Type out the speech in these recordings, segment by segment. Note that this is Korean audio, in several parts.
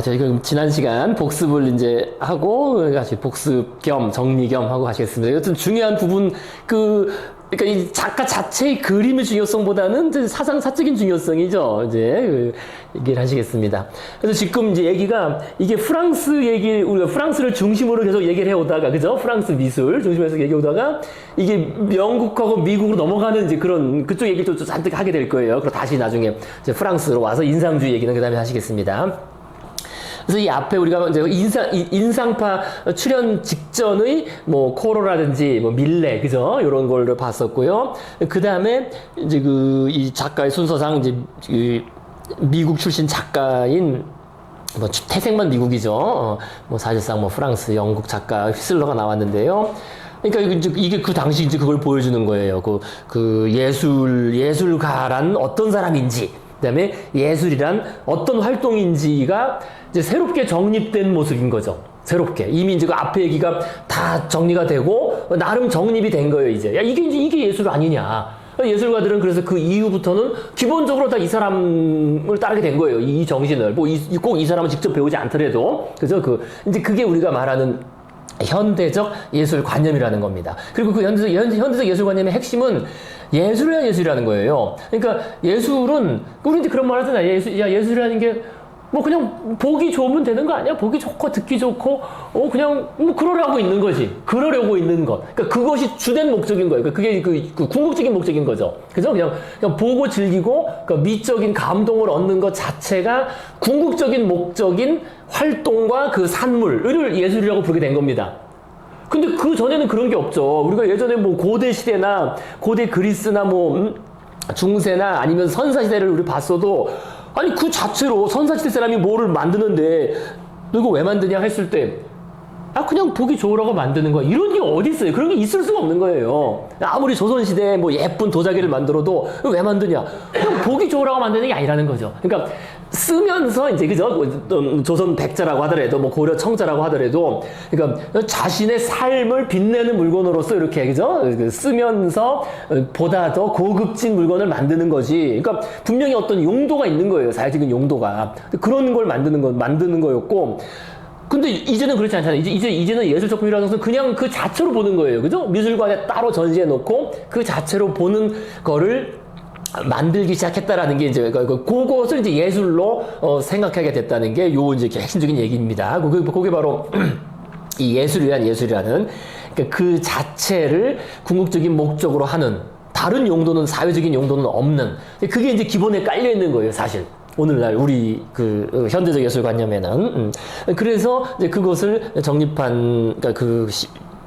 저희가 지난 시간 복습을 이제 하고 같이 복습 겸 정리 겸 하고 가시겠습니다. 여튼 중요한 부분 그러니까 이 작가 자체의 그림의 중요성보다는 이제 사상사적인 중요성이죠. 이제 얘기를 하시겠습니다. 그래서 지금 이제 얘기가 이게 프랑스 얘기, 우리가 프랑스를 중심으로 계속 얘기를 해오다가, 그죠? 프랑스 미술 중심에서 얘기해오다가 이게 영국하고 미국으로 넘어가는 이제 그런 그쪽 얘기를 또 잔뜩 하게 될 거예요. 그리고 다시 나중에 이제 프랑스로 와서 인상주의 얘기는 그 다음에 하시겠습니다. 그래서 이 앞에 우리가 이제 인상파 출연 직전의 뭐 코로라든지 뭐 밀레, 그죠? 이런 걸 봤었고요. 그 다음에 이제 이 작가의 순서상 이제 미국 출신 작가인 뭐 태생만 미국이죠. 뭐 사실상 뭐 프랑스, 영국 작가 휘슬러가 나왔는데요. 그러니까 이게 그 당시 이제 그걸 보여주는 거예요. 그 예술가란 어떤 사람인지, 그다음에 예술이란 어떤 활동인지가 이제 새롭게 정립된 모습인 거죠. 새롭게. 이미 이제 그 앞에 얘기가 다 정리가 되고, 나름 정립이 된 거예요, 이제. 야, 이게 예술 아니냐. 예술가들은 그래서 그 이후부터는 기본적으로 다 이 사람을 따르게 된 거예요. 이 정신을. 뭐, 꼭 이 사람을 직접 배우지 않더라도. 그죠? 이제 그게 우리가 말하는 현대적 예술관념이라는 겁니다. 그리고 그 현대적 예술관념의 핵심은 예술이란 예술이라는 거예요. 그러니까 예술은, 우리 이제 그런 말 하잖아요. 예술이라는 게 뭐 그냥 보기 좋으면 되는 거 아니야? 보기 좋고 듣기 좋고 그냥 뭐 그러려고 있는 거지. 그러려고 있는 것. 그러니까 그것이 주된 목적인 거예요. 그러니까 그게 그 궁극적인 목적인 거죠. 그죠? 그냥 보고 즐기고 그러니까 미적인 감동을 얻는 것 자체가 궁극적인 목적인 활동과 그 산물을 예술이라고 부르게 된 겁니다. 근데 그 전에는 그런 게 없죠. 우리가 예전에 뭐 고대 시대나 고대 그리스나 뭐 중세나 아니면 선사 시대를 우리 봤어도 아니 그 자체로 선사시대 사람이 뭐를 만드는데 너 이거 왜 만드냐 했을 때 그냥 보기 좋으라고 만드는 거야. 이런 게 어디 있어요? 그런 게 있을 수가 없는 거예요. 아무리 조선시대에 뭐 예쁜 도자기를 만들어도 왜 만드냐? 그냥 보기 좋으라고 만드는 게 아니라는 거죠. 그러니까 쓰면서 이제 그죠? 조선 백자라고 하더라도 뭐 고려 청자라고 하더라도 그러니까 자신의 삶을 빛내는 물건으로서 이렇게 그죠? 쓰면서 보다 더 고급진 물건을 만드는 거지. 그러니까 분명히 어떤 용도가 있는 거예요. 사회적인 용도가. 그런 걸 만드는 거였고 근데 이제는 그렇지 않잖아요. 이제는 예술작품이라는 것은 그냥 그 자체로 보는 거예요. 그죠? 미술관에 따로 전시해 놓고 그 자체로 보는 거를 만들기 시작했다라는 게 이제 그것을 이제 예술로 생각하게 됐다는 게 요 이제 핵심적인 얘기입니다. 그게 바로 이 예술이라는 그러니까 그 자체를 궁극적인 목적으로 하는 다른 용도는 사회적인 용도는 없는 그게 이제 기본에 깔려 있는 거예요, 사실. 오늘날 우리 현대적 예술관념에는 그래서 이제 그것을 정립한 그러니까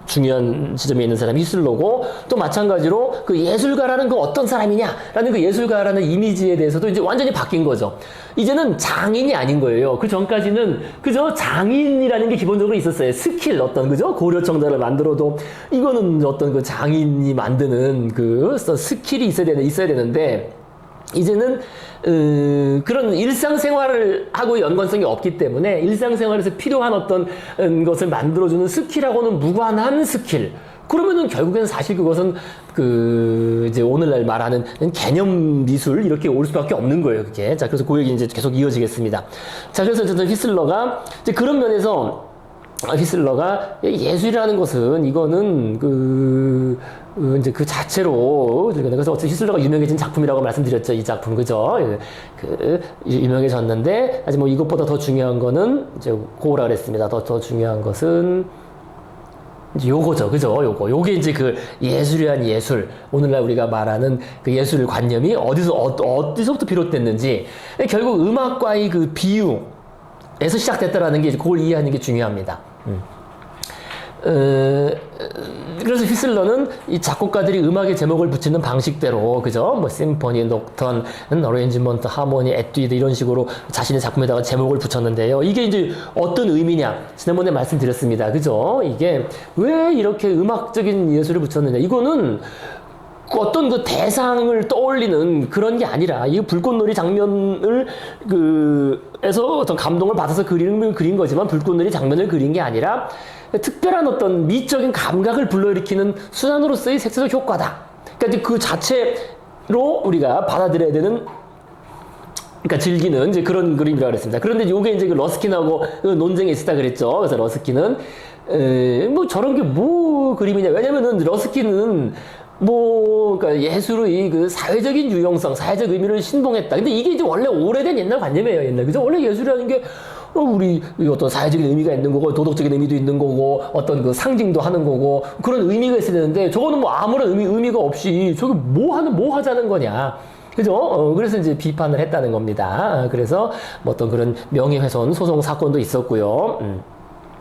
중요한 지점에 있는 사람이 휘슬러고 또 마찬가지로 그 예술가라는 그 어떤 사람이냐라는 그 예술가라는 이미지에 대해서도 이제 완전히 바뀐 거죠. 이제는 장인이 아닌 거예요. 그 전까지는 그저 장인이라는 게 기본적으로 있었어요. 스킬 어떤 그죠? 고려청자를 만들어도 이거는 어떤 그 장인이 만드는 그 스킬이 있어야 되는데 이제는 그런 일상생활을 하고 연관성이 없기 때문에 일상생활에서 필요한 어떤 것을 만들어주는 스킬하고는 무관한 스킬. 그러면은 결국엔 사실 그것은 이제 오늘날 말하는 개념 미술 이렇게 올 수밖에 없는 거예요, 그게. 자, 그래서 그 얘기 이제 계속 이어지겠습니다. 자, 그래서 어쨌든 휘슬러가 이제 그런 면에서 휘슬러가 예술이라는 것은 이거는 이제 그 자체로 그래서 어쨌든 휘슬러가 유명해진 작품이라고 말씀드렸죠. 이 작품 그죠? 유명해졌는데 아직 뭐 이것보다 더 중요한 거는 이제 그거라 그랬습니다. 더 중요한 것은 이제 요거죠. 그죠? 요게 이제 그 예술이란 예술. 오늘날 우리가 말하는 그 예술 관념이 어디서부터 비롯됐는지 결국 음악과의 그 비유에서 시작됐다라는 게 이제 그걸 이해하는 게 중요합니다. 그래서 휘슬러는 이 작곡가들이 음악의 제목을 붙이는 방식대로, 그죠? 뭐, 심포니, 녹턴, 어레인지먼트, 하모니, 에뛰드 이런 식으로 자신의 작품에다가 제목을 붙였는데요. 이게 이제 어떤 의미냐? 지난번에 말씀드렸습니다. 그죠? 이게 왜 이렇게 음악적인 예술을 붙였느냐? 이거는 어떤 그 대상을 떠올리는 그런 게 아니라 이 불꽃놀이 장면을 에서 어떤 감동을 받아서 그린 거지만 불꽃놀이 장면을 그린 게 아니라 특별한 어떤 미적인 감각을 불러일으키는 수단으로서의 색채적 효과다. 그러니까 그 자체로 우리가 받아들여야 되는 그러니까 즐기는 이제 그런 그림이라고 그랬습니다. 그런데 요게 이제 그 러스킨하고 논쟁이 있었다 그랬죠. 그래서 러스킨은 뭐 저런 게 뭐 그림이냐. 왜냐면은 러스킨은 뭐 그러니까 예술의 그 사회적인 유용성, 사회적 의미를 신봉했다. 근데 이게 이제 원래 오래된 옛날 관념이에요. 옛날 그죠? 원래 예술이라는 게 우리 어떤 사회적인 의미가 있는 거고 도덕적인 의미도 있는 거고 어떤 그 상징도 하는 거고 그런 의미가 있어야 되는데 저거는 뭐 아무런 의미가 없이 저게 뭐 하자는 거냐. 그죠? 그래서 이제 비판을 했다는 겁니다. 그래서 뭐 어떤 그런 명예훼손 소송 사건도 있었고요.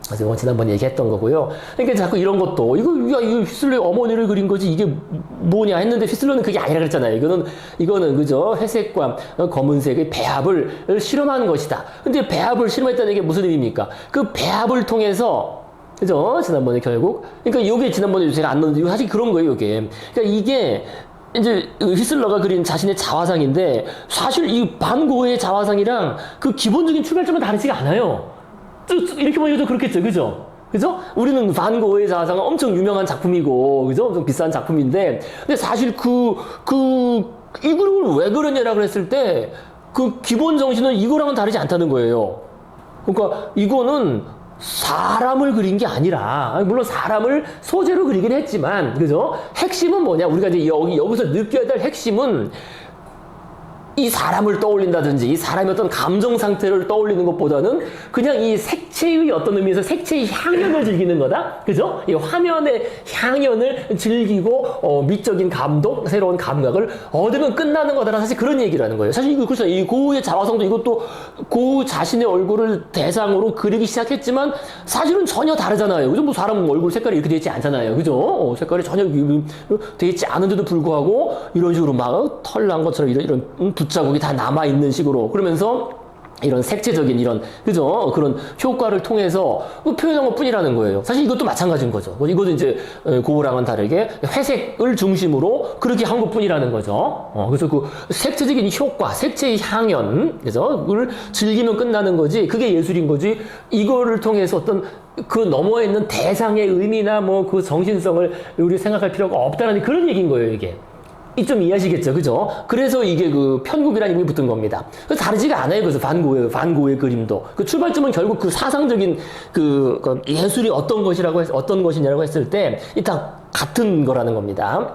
그래서 지난번에 얘기했던 거고요. 그러니까 자꾸 이런 것도 이거 휘슬러의 어머니를 그린 거지 이게 뭐냐 했는데 휘슬러는 그게 아니라 그랬잖아요. 이거는 그죠? 회색과 검은색의 배합을 실험한 것이다. 근데 배합을 실험했다는 게 무슨 의미입니까? 그 배합을 통해서 그죠? 지난번에 결국 그러니까 요게 지난번에 제가 안 넣었는데 사실 그런 거예요. 요게 그러니까 이게 이제 휘슬러가 그린 자신의 자화상인데 사실 이 반 고흐의 자화상이랑 그 기본적인 출발점은 다르지가 않아요. 이렇게 보니까 그렇겠죠, 그죠? 그죠? 우리는 반 고흐의 자화상은 엄청 유명한 작품이고, 그죠? 엄청 비싼 작품인데, 근데 사실 이 그림을 왜 그러냐라고 했을 때, 그 기본 정신은 이거랑은 다르지 않다는 거예요. 그러니까 이거는 사람을 그린 게 아니라, 물론 사람을 소재로 그리긴 했지만, 그죠? 핵심은 뭐냐? 우리가 이제 여기서 느껴야 될 핵심은 이 사람을 떠올린다든지 이 사람의 어떤 감정 상태를 떠올리는 것보다는 그냥 이 색채의 어떤 의미에서 색채의 향연을 즐기는 거다. 그죠? 이 화면의 향연을 즐기고 미적인 감동, 새로운 감각을 얻으면 끝나는 거다라는 사실 그런 얘기를 하는 거예요. 사실 이거 그렇죠. 이 고흐의 자화상도 이것도 고흐 자신의 얼굴을 대상으로 그리기 시작했지만 사실은 전혀 다르잖아요. 그죠? 뭐 사람 얼굴 색깔이 이렇게 되어 있지 않잖아요. 그죠? 색깔이 전혀 되어 있지 않은데도 불구하고 이런 식으로 막 털난 것처럼 이런 붓자국이 다 남아있는 식으로 그러면서 이런 색채적인 이런 그죠 그런 효과를 통해서 표현한 것 뿐이라는 거예요. 사실 이것도 마찬가지인 거죠. 이것도 이제 고흐랑은 다르게 회색을 중심으로 그렇게 한 것 뿐이라는 거죠. 그래서 그 색채적인 효과, 색채의 향연, 그죠? 그걸 즐기면 끝나는 거지. 그게 예술인 거지. 이거를 통해서 어떤 그 너머에 있는 대상의 의미나 뭐 그 정신성을 우리 생각할 필요가 없다는 그런 얘기인 거예요, 이게. 좀 이해하시겠죠, 그죠? 그래서 이게 그 편국이라는 이름이 붙은 겁니다. 다르지가 않아요, 그래서 반고의 그림도. 그 출발점은 결국 그 사상적인 그 예술이 어떤 것이냐라고 했을 때, 이 다 같은 거라는 겁니다.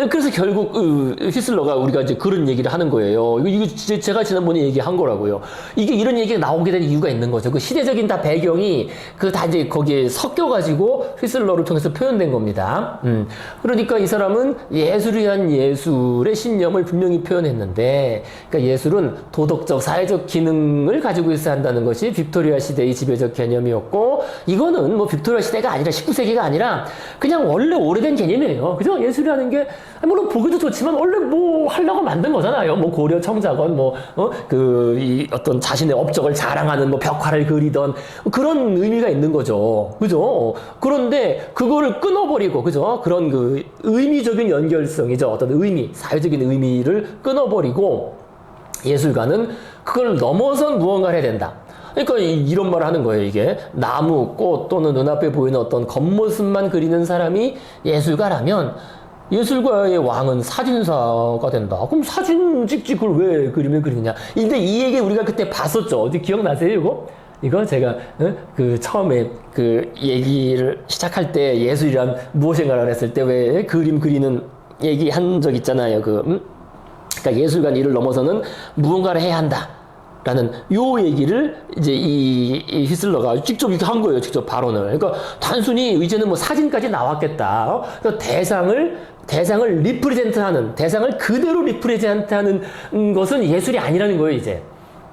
그래서 결국 휘슬러가 우리가 이제 그런 얘기를 하는 거예요. 이거 제가 지난번에 얘기한 거라고요. 이게 이런 얘기가 나오게 된 이유가 있는 거죠. 그 시대적인 다 배경이 그 다 이제 거기에 섞여가지고 휘슬러를 통해서 표현된 겁니다. 그러니까 이 사람은 예술에 대한 예술의 신념을 분명히 표현했는데, 그러니까 예술은 도덕적, 사회적 기능을 가지고 있어야 한다는 것이 빅토리아 시대의 지배적 개념이었고, 이거는 뭐 빅토리아 시대가 아니라 19세기가 아니라 그냥 원래 오래된 개념이에요. 그죠? 예술이라는 게 물론 보기도 좋지만 원래 뭐 하려고 만든 거잖아요. 뭐 고려 청자건 이 어떤 자신의 업적을 자랑하는 뭐 벽화를 그리던 그런 의미가 있는 거죠. 그죠? 그런데 그거를 끊어버리고 그죠? 그런 그 의미적인 연결성이죠. 어떤 의미, 사회적인 의미를 끊어버리고 예술가는 그걸 넘어선 무언가를 해야 된다. 그러니까 이런 말을 하는 거예요. 이게 나무, 꽃 또는 눈앞에 보이는 어떤 겉모습만 그리는 사람이 예술가라면 예술가의 왕은 사진사가 된다. 그럼 사진 찍지 그걸 왜 그림을 그리느냐. 근데 이 얘기 우리가 그때 봤었죠. 어디 기억나세요, 이거? 이거 제가 그 처음에 그 얘기를 시작할 때 예술이란 무엇인가를 했을 때 왜 그림 그리는 얘기 한 적 있잖아요. 그러니까 예술가는 이를 넘어서는 무언가를 해야 한다. 라는 요 얘기를 이제 이 휘슬러가 직접 이렇게 한 거예요. 직접 발언을. 그러니까 단순히 이제는 뭐 사진까지 나왔겠다. 그러니까 대상을 리프레젠트하는, 대상을 그대로 리프레젠트하는 것은 예술이 아니라는 거예요, 이제.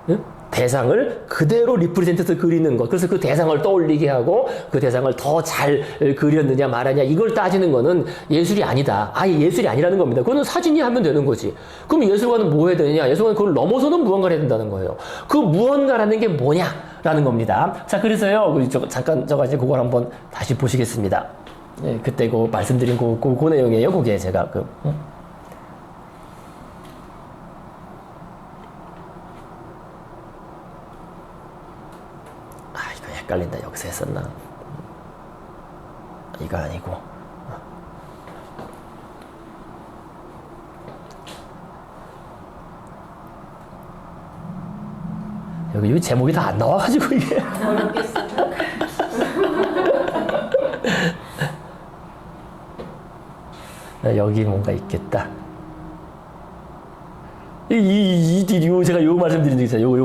응? 대상을 그대로 리프레젠트해서 그리는 것. 그래서 그 대상을 떠올리게 하고 그 대상을 더 잘 그렸느냐 말하냐 이걸 따지는 거는 예술이 아니다. 아예 예술이 아니라는 겁니다. 그거는 사진이 하면 되는 거지. 그럼 예술가는 뭐 해야 되느냐? 예술가는 그걸 넘어서는 무언가를 해야 된다는 거예요. 그 무언가라는 게 뭐냐라는 겁니다. 자, 그래서요. 잠깐 저까지 그걸 한번 다시 보시겠습니다. 예, 그때 그 말씀드린 그 내용이에요. 그게 제가 이거 헷갈린다. 여기서 했었나? 이거 아니고. 여기 제목이 다 안 나와가지고 이게. 어렵겠어요. 여기 뭔가 있겠다. 제가 요거 말씀드린 적 있잖아요.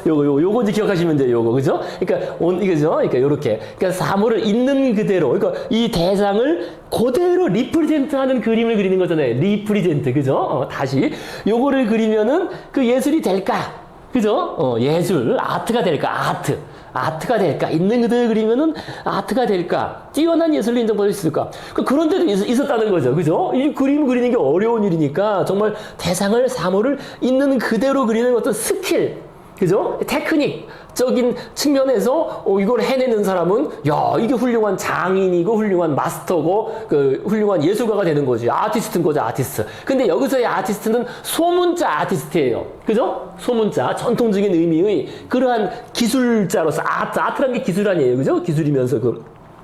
요거 이제 기억하시면 돼요. 요거, 그죠? 그러니까, 이거죠? 그러니까 요렇게. 그러니까 사물을 있는 그대로, 그러니까 이 대상을 그대로 리프리젠트 하는 그림을 그리는 거잖아요. 리프리젠트, 그죠? 다시. 요거를 그리면은 그 예술이 될까? 그죠? 예술, 아트가 될까? 아트가 될까? 있는 그대로 그리면은 아트가 될까? 뛰어난 예술로 인정받을 수 있을까? 그런 데도 있었다는 거죠. 그죠? 이 그림 그리는 게 어려운 일이니까 정말 대상을, 사물을 있는 그대로 그리는 어떤 스킬, 그죠? 테크닉적인 측면에서 이걸 해내는 사람은 야, 이게 훌륭한 장인이고 훌륭한 마스터고 그 훌륭한 예술가가 되는 거지. 아티스트인 거죠, 아티스트. 근데 여기서의 아티스트는 소문자 아티스트예요. 그죠? 소문자, 전통적인 의미의 그러한 기술자로서 아트라는 게 기술 아니에요. 그죠? 기술이면서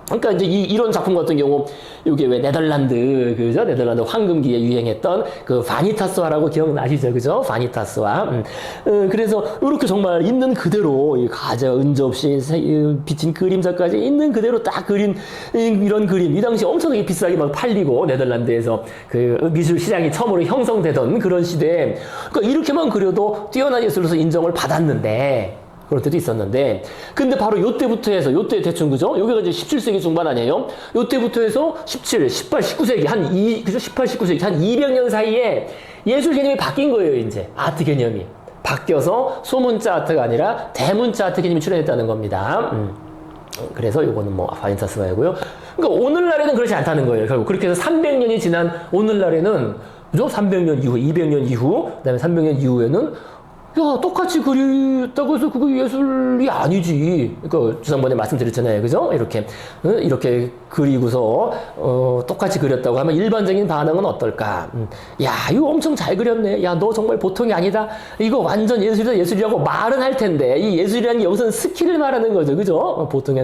그러니까 이제 이런 작품 같은 경우 이게 왜 네덜란드, 그죠? 네덜란드 황금기에 유행했던 그 바니타스화라고 기억나시죠? 그죠? 바니타스화. 그래서 이렇게 정말 있는 그대로 이 가저 은접시 비친 그림자까지 있는 그대로 딱 그린 이런 그림. 이 당시 엄청나게 비싸게 막 팔리고 네덜란드에서 그 미술 시장이 처음으로 형성되던 그런 시대에 그러니까 이렇게만 그려도 뛰어난 예술로서 인정을 받았는데 그럴 때도 있었는데, 근데 바로 요때부터 해서, 요때 대충, 그죠? 여기가 이제 17세기 중반 아니에요? 요때부터 해서 17, 18, 19세기, 그죠? 18, 19세기, 한 200년 사이에 예술 개념이 바뀐 거예요, 이제. 아트 개념이. 바뀌어서 소문자 아트가 아니라 대문자 아트 개념이 출현했다는 겁니다. 그래서 요거는 뭐, 바니타스화이고요. 그러니까 오늘날에는 그렇지 않다는 거예요, 결국. 그렇게 해서 300년이 지난 오늘날에는, 그죠? 300년 이후, 200년 이후, 그 다음에 300년 이후에는 야, 똑같이 그렸다고 해서 그거 예술이 아니지. 그러니까 지난번에 말씀드렸잖아요. 그죠? 이렇게 그리고서, 똑같이 그렸다고 하면 일반적인 반응은 어떨까? 야, 이거 엄청 잘 그렸네. 야, 너 정말 보통이 아니다. 이거 완전 예술이다, 예술이라고 말은 할 텐데, 이 예술이라는 게 여기서는 스킬을 말하는 거죠. 그죠? 보통의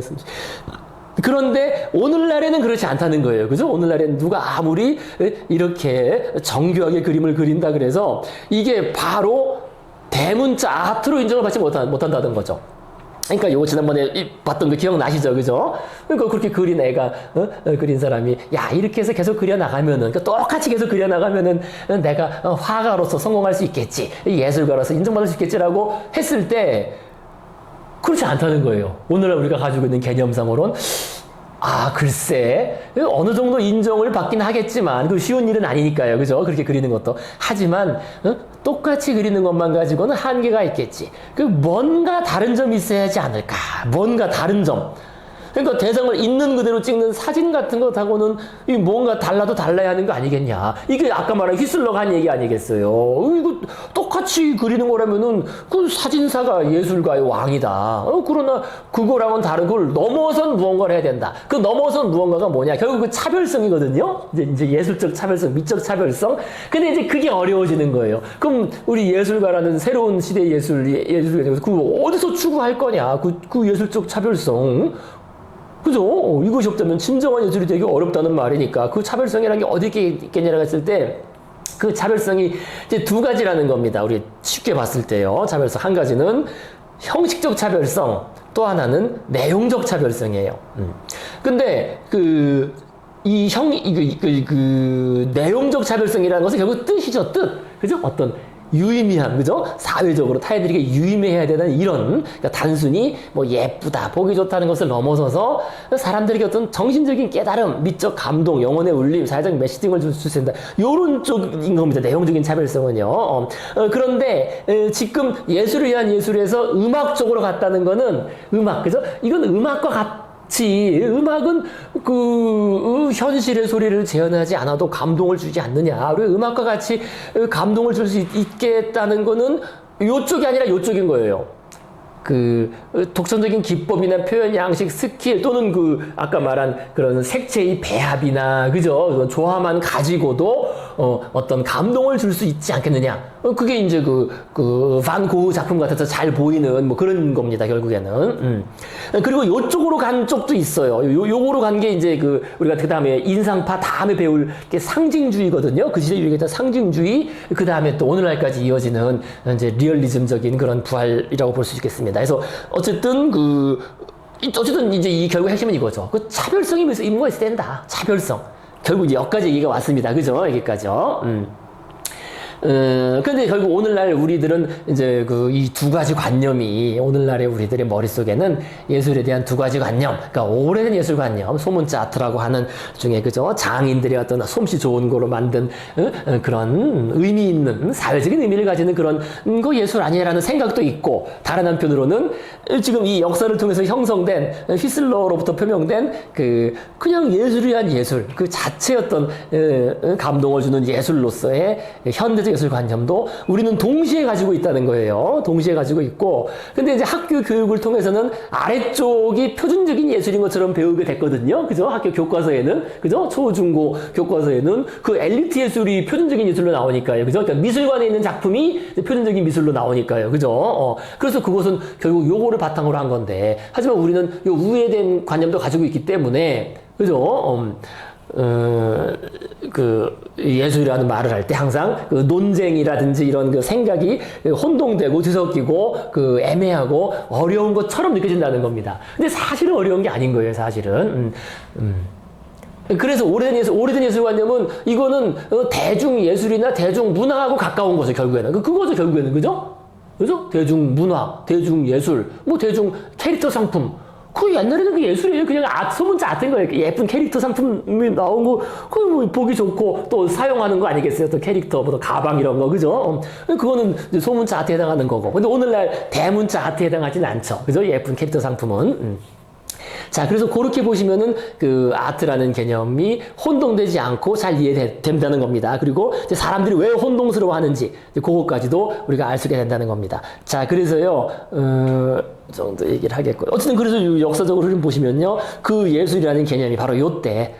그런데 오늘날에는 그렇지 않다는 거예요. 그죠? 오늘날에는 누가 아무리 이렇게 정교하게 그림을 그린다 그래서 이게 바로 대문자 아트로 인정을 받지 못한다는 거죠. 그러니까 요거 지난번에 봤던 거 기억나시죠? 그죠? 그러니까 그렇게 그린 애가, 그린 사람이, 야, 이렇게 해서 계속 그려나가면은, 그러니까 똑같이 계속 그려나가면은 내가 화가로서 성공할 수 있겠지. 예술가로서 인정받을 수 있겠지라고 했을 때, 그렇지 않다는 거예요. 오늘날 우리가 가지고 있는 개념상으로는. 아, 글쎄, 어느 정도 인정을 받긴 하겠지만, 그 쉬운 일은 아니니까요. 그죠? 그렇게 그리는 것도. 하지만, 똑같이 그리는 것만 가지고는 한계가 있겠지. 뭔가 다른 점이 있어야지 않을까. 뭔가 다른 점. 그러니까 대상을 있는 그대로 찍는 사진 같은 것하고는 뭔가 달라도 달라야 하는 거 아니겠냐. 이게 아까 말한 휘슬러가 한 얘기 아니겠어요. 이거 똑같이 그리는 거라면은 그 사진사가 예술가의 왕이다. 그러나 그거랑은 다른 걸 넘어선 무언가를 해야 된다. 그 넘어선 무언가가 뭐냐. 결국 그 차별성이거든요. 이제 예술적 차별성, 미적 차별성. 근데 이제 그게 어려워지는 거예요. 그럼 우리 예술가라는 새로운 시대의 예술가 그 어디서 추구할 거냐. 그 예술적 차별성. 그죠? 이것이 없다면 진정한 예술이 되기 어렵다는 말이니까 그 차별성이라는 게 어디 있겠냐라고 했을 때 그 차별성이 이제 두 가지라는 겁니다. 우리 쉽게 봤을 때요. 차별성 한 가지는 형식적 차별성, 또 하나는 내용적 차별성이에요. 근데 내용적 차별성이라는 것은 결국 뜻이죠, 뜻. 그죠? 어떤 유의미함, 그죠? 사회적으로 타인들에게 유의미해야 되는 이런, 그러니까 단순히 뭐 예쁘다, 보기 좋다는 것을 넘어서서 사람들에게 어떤 정신적인 깨달음, 미적 감동, 영혼의 울림, 사회적 메시지 등을 줄 수 있다. 요런 쪽인 겁니다. 내용적인 차별성은요. 그런데 지금 예술을 위한 예술에서 음악 쪽으로 갔다는 거는 그죠? 이건 음악과 음악은 현실의 소리를 재현하지 않아도 감동을 주지 않느냐. 그리고 음악과 같이 감동을 줄 수 있겠다는 거는 요쪽이 아니라 요쪽인 거예요. 독선적인 기법이나 표현 양식, 스킬 또는 아까 말한 그런 색채의 배합이나, 그죠? 조화만 가지고도 어떤 감동을 줄 수 있지 않겠느냐. 그게 이제 반 고흐 작품 같아서 잘 보이는 뭐 그런 겁니다, 결국에는. 그리고 요쪽으로 간 쪽도 있어요. 요거로 간 게 이제 우리가 그 다음에 인상파 다음에 배울 게 상징주의거든요. 그 시대에 유행했던 상징주의, 그 다음에 또 오늘날까지 이어지는 이제 리얼리즘적인 그런 부활이라고 볼 수 있겠습니다. 그래서 어쨌든 이제 이 결국 핵심은 이거죠. 그 차별성이 있는 거 있어야 된다. 차별성. 결국 이제 여기까지 얘기가 왔습니다. 그죠? 여기까지요. 근데 결국 오늘날 우리들은 이제 이 두 가지 관념이 오늘날의 우리들의 머릿속에는 예술에 대한 두 가지 관념, 그러니까 오래된 예술관념, 소문자 아트라고 하는 중에 그죠? 장인들의 어떤 솜씨 좋은 거로 만든 그런 의미 있는 사회적인 의미를 가지는 그런 거 예술 아니라는 생각도 있고, 다른 한편으로는 지금 이 역사를 통해서 형성된 휘슬러로부터 표명된 그냥 예술이란 예술, 그 자체 어떤 감동을 주는 예술로서의 현대적 예술관념도 우리는 동시에 가지고 있다는 거예요. 동시에 가지고 있고, 근데 이제 학교 교육을 통해서는 아래쪽이 표준적인 예술인 것처럼 배우게 됐거든요. 그죠? 학교 교과서에는, 그죠? 초, 중, 고 교과서에는 그 엘리트 예술이 표준적인 예술로 나오니까요. 그죠? 그러니까 미술관에 있는 작품이 표준적인 미술로 나오니까요. 그죠? 그래서 그것은 결국 요거를 바탕으로 한 건데, 하지만 우리는 요 우회된 관념도 가지고 있기 때문에, 그죠? 예술이라는 말을 할 때 항상 논쟁이라든지 이런 생각이 혼동되고 뒤섞이고 애매하고 어려운 것처럼 느껴진다는 겁니다. 근데 사실은 어려운 게 아닌 거예요, 사실은. 그래서 오래된 예술관념은 이거는 대중예술이나 대중문화하고 가까운 거죠, 결국에는. 그거죠, 결국에는. 그죠? 그죠? 대중문화, 대중예술, 뭐 대중 캐릭터 상품. 옛날에는 그 예술이에요. 그냥 소문자 아트인 거예요. 예쁜 캐릭터 상품이 나온 거, 뭐 보기 좋고, 또 사용하는 거 아니겠어요? 또 캐릭터, 뭐 가방 이런 거, 그죠? 그거는 소문자 아트에 해당하는 거고. 근데 오늘날 대문자 아트에 해당하진 않죠. 그죠? 예쁜 캐릭터 상품은. 자, 그래서 그렇게 보시면은 아트라는 개념이 혼동되지 않고 잘 이해된다는 겁니다. 그리고 이제 사람들이 왜 혼동스러워 하는지, 그것까지도 우리가 알 수 있게 된다는 겁니다. 자, 그래서요, 정도 얘기를 하겠고요. 어쨌든 그래서 역사적으로 좀 보시면요, 그 예술이라는 개념이 바로 요때,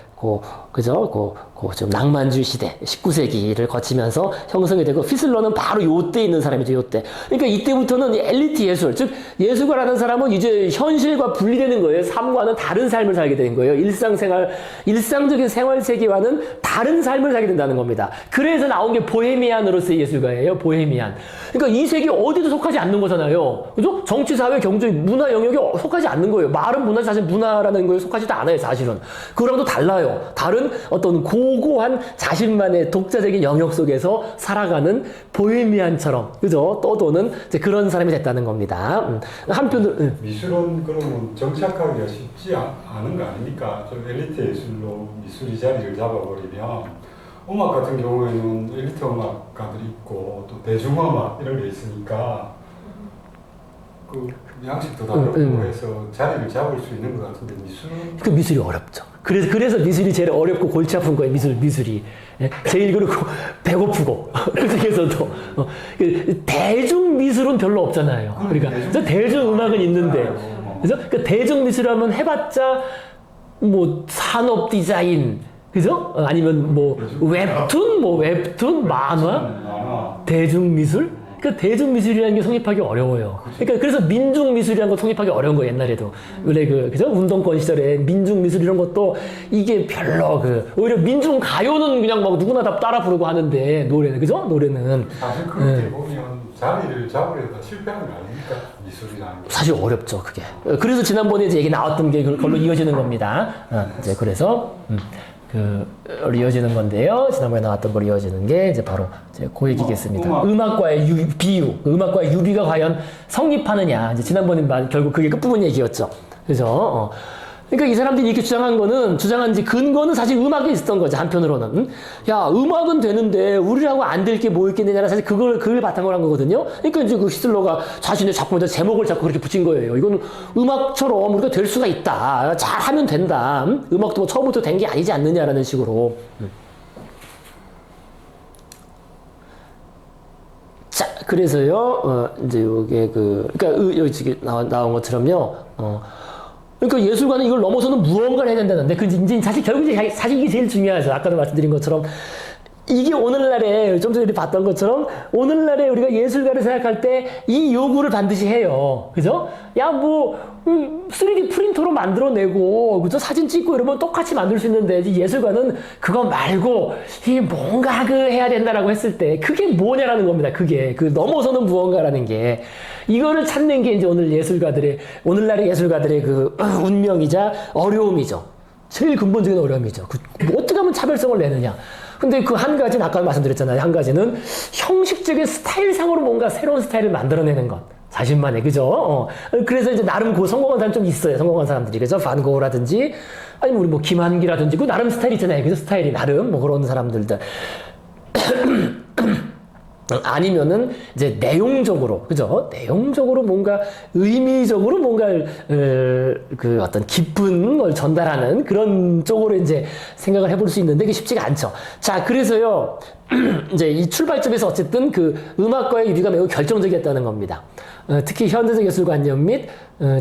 그죠? 좀 낭만주의 시대, 19세기를 거치면서 형성이 되고, 휘슬러는 바로 요때 있는 사람이죠, 요때. 그러니까 이때부터는 엘리트 예술, 즉, 예술가라는 사람은 이제 현실과 분리되는 거예요. 삶과는 다른 삶을 살게 되는 거예요. 일상적인 생활 세계와는 다른 삶을 살게 된다는 겁니다. 그래서 나온 게 보헤미안으로서의 예술가예요, 보헤미안. 그러니까 이 세계 어디도 속하지 않는 거잖아요. 그죠? 정치, 사회, 경제, 문화 영역에 속하지 않는 거예요. 말은 문화, 사실 문화라는 거에 속하지도 않아요, 사실은. 그거랑도 달라요. 다른 어떤 고고한 자신만의 독자적인 영역 속에서 살아가는 보헤미안처럼, 그죠? 떠도는 그런 사람이 됐다는 겁니다. 한편으로 미술은 그러면 정착하기가 쉽지 않은 거 아닙니까? 좀 엘리트 예술로 미술이 자리를 잡아버리면, 음악 같은 경우에는 엘리트 음악가들이 있고 또 대중음악 이런 게 있으니까 양식도 다르고 해서 자리를 잡을 수 있는 것 같은데, 미술은 미술이 어렵죠. 그래서 미술이 제일 어렵고 골치 아픈 거예요, 미술이. 제일 그렇고 배고프고 그 중에서도 대중 미술은 별로 없잖아요. 그러니까 대중 음악은 있는데, 그래서 대중 미술하면 해봤자 뭐 산업 디자인, 그죠? 아니면 뭐 웹툰, 만화, 대중 미술. 대중미술이라는 게 성립하기 어려워요. 그래서 민중미술이라는 거 성립하기 어려운 거예요, 옛날에도. 원래 그죠? 운동권 시절에 민중미술 이런 것도 이게 별로 오히려 민중가요는 그냥 막 누구나 다 따라 부르고 하는데, 노래는, 그죠? 노래는. 사실 그렇게 보면 자리를 잡으려다 실패하는 거 아닙니까? 미술이라는 게. 사실 어렵죠, 그게. 그래서 지난번에 이제 얘기 나왔던 게 그걸로 이어지는 겁니다. 이제 그래서, 이어지는 건데요. 지난번에 나왔던 걸 이어지는 게 이제 바로 그 얘기겠습니다. 음악과의 비유, 음악과의 유비가 과연 성립하느냐. 이제 지난번에 결국 그게 끝부분 얘기였죠. 그죠? 그러니까 이 사람들이 이렇게 주장한 근거는 사실 음악에 있었던 거죠, 한편으로는. 야, 음악은 되는데 우리라고 안 될 게 뭐 있겠느냐는 사실 그걸 바탕으로 한 거거든요. 그러니까 이제 히틀러가 자신의 작품에다 제목을 자꾸 그렇게 붙인 거예요. 이건 음악처럼 우리가 될 수가 있다. 잘하면 된다. 음악도 뭐 처음부터 된 게 아니지 않느냐라는 식으로. 자, 그래서요, 이제 요게 그러니까 여기 나온 것처럼요, 그러니까 예술가는 이걸 넘어서는 무언가를 해야 된다는데, 이제 사실 결국 사실 이게 제일 중요하죠. 아까도 말씀드린 것처럼 이게 오늘날에 좀 전에 우리 봤던 것처럼 오늘날에 우리가 예술가를 생각할 때 이 요구를 반드시 해요. 그죠? 야, 뭐 3D 프린터로 만들어내고 그죠? 사진 찍고 이러면 똑같이 만들 수 있는데 이제 예술가는 그거 말고 이 뭔가 그 해야 된다라고 했을 때 그게 뭐냐라는 겁니다. 그게 그 넘어서는 무언가라는 게 이거를 찾는 게 이제 오늘날의 예술가들의 그 운명이자 어려움이죠. 제일 근본적인 어려움이죠. 뭐 어떻게 하면 차별성을 내느냐. 근데 그 한 가지는 아까 말씀드렸잖아요. 한 가지는 형식적인 스타일상으로 뭔가 새로운 스타일을 만들어내는 것. 자신만의, 그죠? 그래서 이제 나름 그 성공한 사람 좀 있어요. 성공한 사람들이. 그죠? 반 고흐라든지, 아니면 우리 뭐 김한기라든지, 그 나름 스타일 있잖아요. 그죠? 스타일이 나름 뭐 그런 사람들들. 아니면은 이제 내용적으로, 그죠? 내용적으로 뭔가 의미적으로 뭔가 그 어떤 깊은 걸 전달하는 그런 쪽으로 이제 생각을 해볼 수 있는데 그게 쉽지가 않죠. 자, 그래서요, 이제 이 출발점에서 어쨌든 그 음악과의 유리가 매우 결정적이었다는 겁니다. 특히 현대적 예술관념 및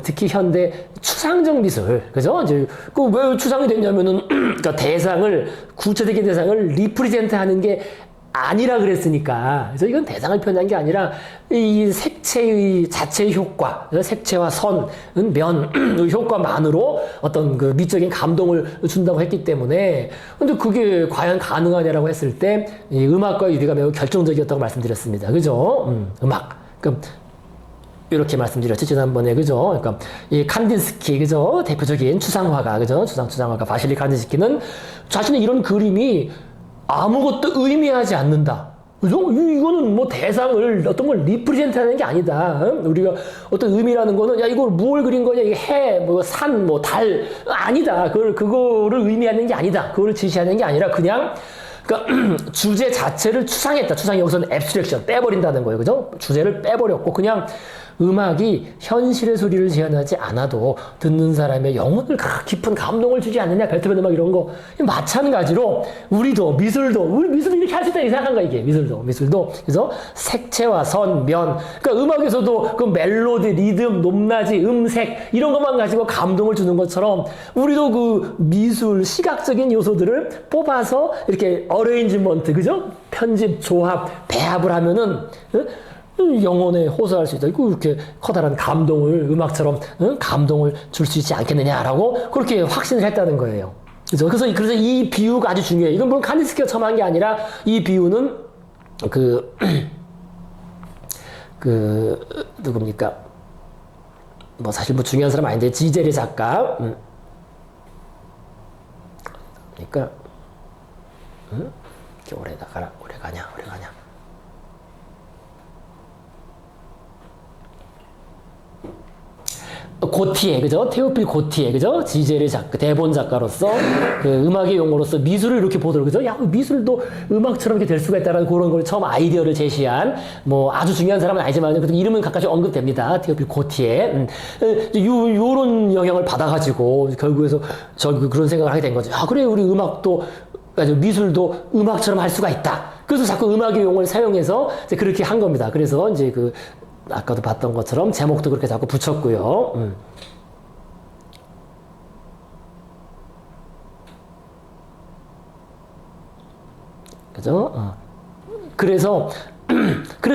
특히 현대 추상적 미술, 그죠? 이제 그 왜 추상이 됐냐면은 그러니까 구체적인 대상을 리프리젠트하는 게 아니라 그랬으니까. 그래서 이건 대상을 표현한 게 아니라 이 색채의 자체의 효과, 색채와 선, 면 효과만으로 어떤 그 미적인 감동을 준다고 했기 때문에 근데 그게 과연 가능하냐라고 했을 때 이 음악과 유리가 매우 결정적이었다고 말씀드렸습니다. 그죠? 음악. 그럼 이렇게 말씀드렸죠, 지난번에. 그죠? 그러니까, 이 칸딘스키, 그죠? 대표적인 추상화가, 그죠? 추상화가 바실리 칸딘스키는 자신의 이런 그림이 아무것도 의미하지 않는다. 그죠? 이거는 뭐 대상을 어떤 걸 리프레젠트 하는 게 아니다. 우리가 어떤 의미라는 거는, 야, 이걸 뭘 그린 거냐? 이게 해, 뭐 산, 뭐 달. 아니다. 그거를 의미하는 게 아니다. 그거를 지시하는 게 아니라 그냥, 그러니까 주제 자체를 추상했다. 추상이 여기서는 앱스트랙션, 빼버린다는 거예요. 그죠? 주제를 빼버렸고, 그냥 음악이 현실의 소리를 재현하지 않아도 듣는 사람의 영혼을 깊은 감동을 주지 않느냐. 베토벤 음악 이런 거. 마찬가지로 우리도 우리 미술도 이렇게 할 수 있다. 생각한 거야, 이게. 미술도. 그래서 색채와 선, 면. 그러니까 음악에서도 그 멜로디, 리듬, 높낮이, 음색 이런 것만 가지고 감동을 주는 것처럼 우리도 그 미술, 시각적인 요소들을 뽑아서 이렇게 어레인지먼트, 그죠? 편집, 조합, 배합을 하면은 영혼에 호소할 수 있다. 이렇게 커다란 감동을 음악처럼 감동을 줄 수 있지 않겠느냐라고 그렇게 확신을 했다는 거예요. 그래서 이 비유가 아주 중요해요. 이건 물론 칸디스키가 처음 한 게 아니라 이 비유는 누굽니까? 뭐 사실 뭐 중요한 사람 아닌데 지제리 작가. 그러니까 이렇게 오래 가냐. 고티에, 그죠? 테오필 고티에, 그죠? 지젤의 작가, 대본 작가로서, 그 음악의 용어로서 미술을 이렇게 보도록, 그죠? 야, 미술도 음악처럼 이렇게 될 수가 있다라는 그런 걸 처음 아이디어를 제시한, 뭐, 아주 중요한 사람은 아니지만, 그래도 이름은 가끔씩 언급됩니다. 테오필 고티에. 요런 영향을 받아가지고, 결국에서 그런 생각을 하게 된 거죠. 아, 그래, 우리 음악도, 미술도 음악처럼 할 수가 있다. 그래서 자꾸 음악의 용어를 사용해서 이제 그렇게 한 겁니다. 그래서 이제 아까도 봤던 것처럼 제목도 그렇게 자꾸 붙였고요. 그죠? 그래서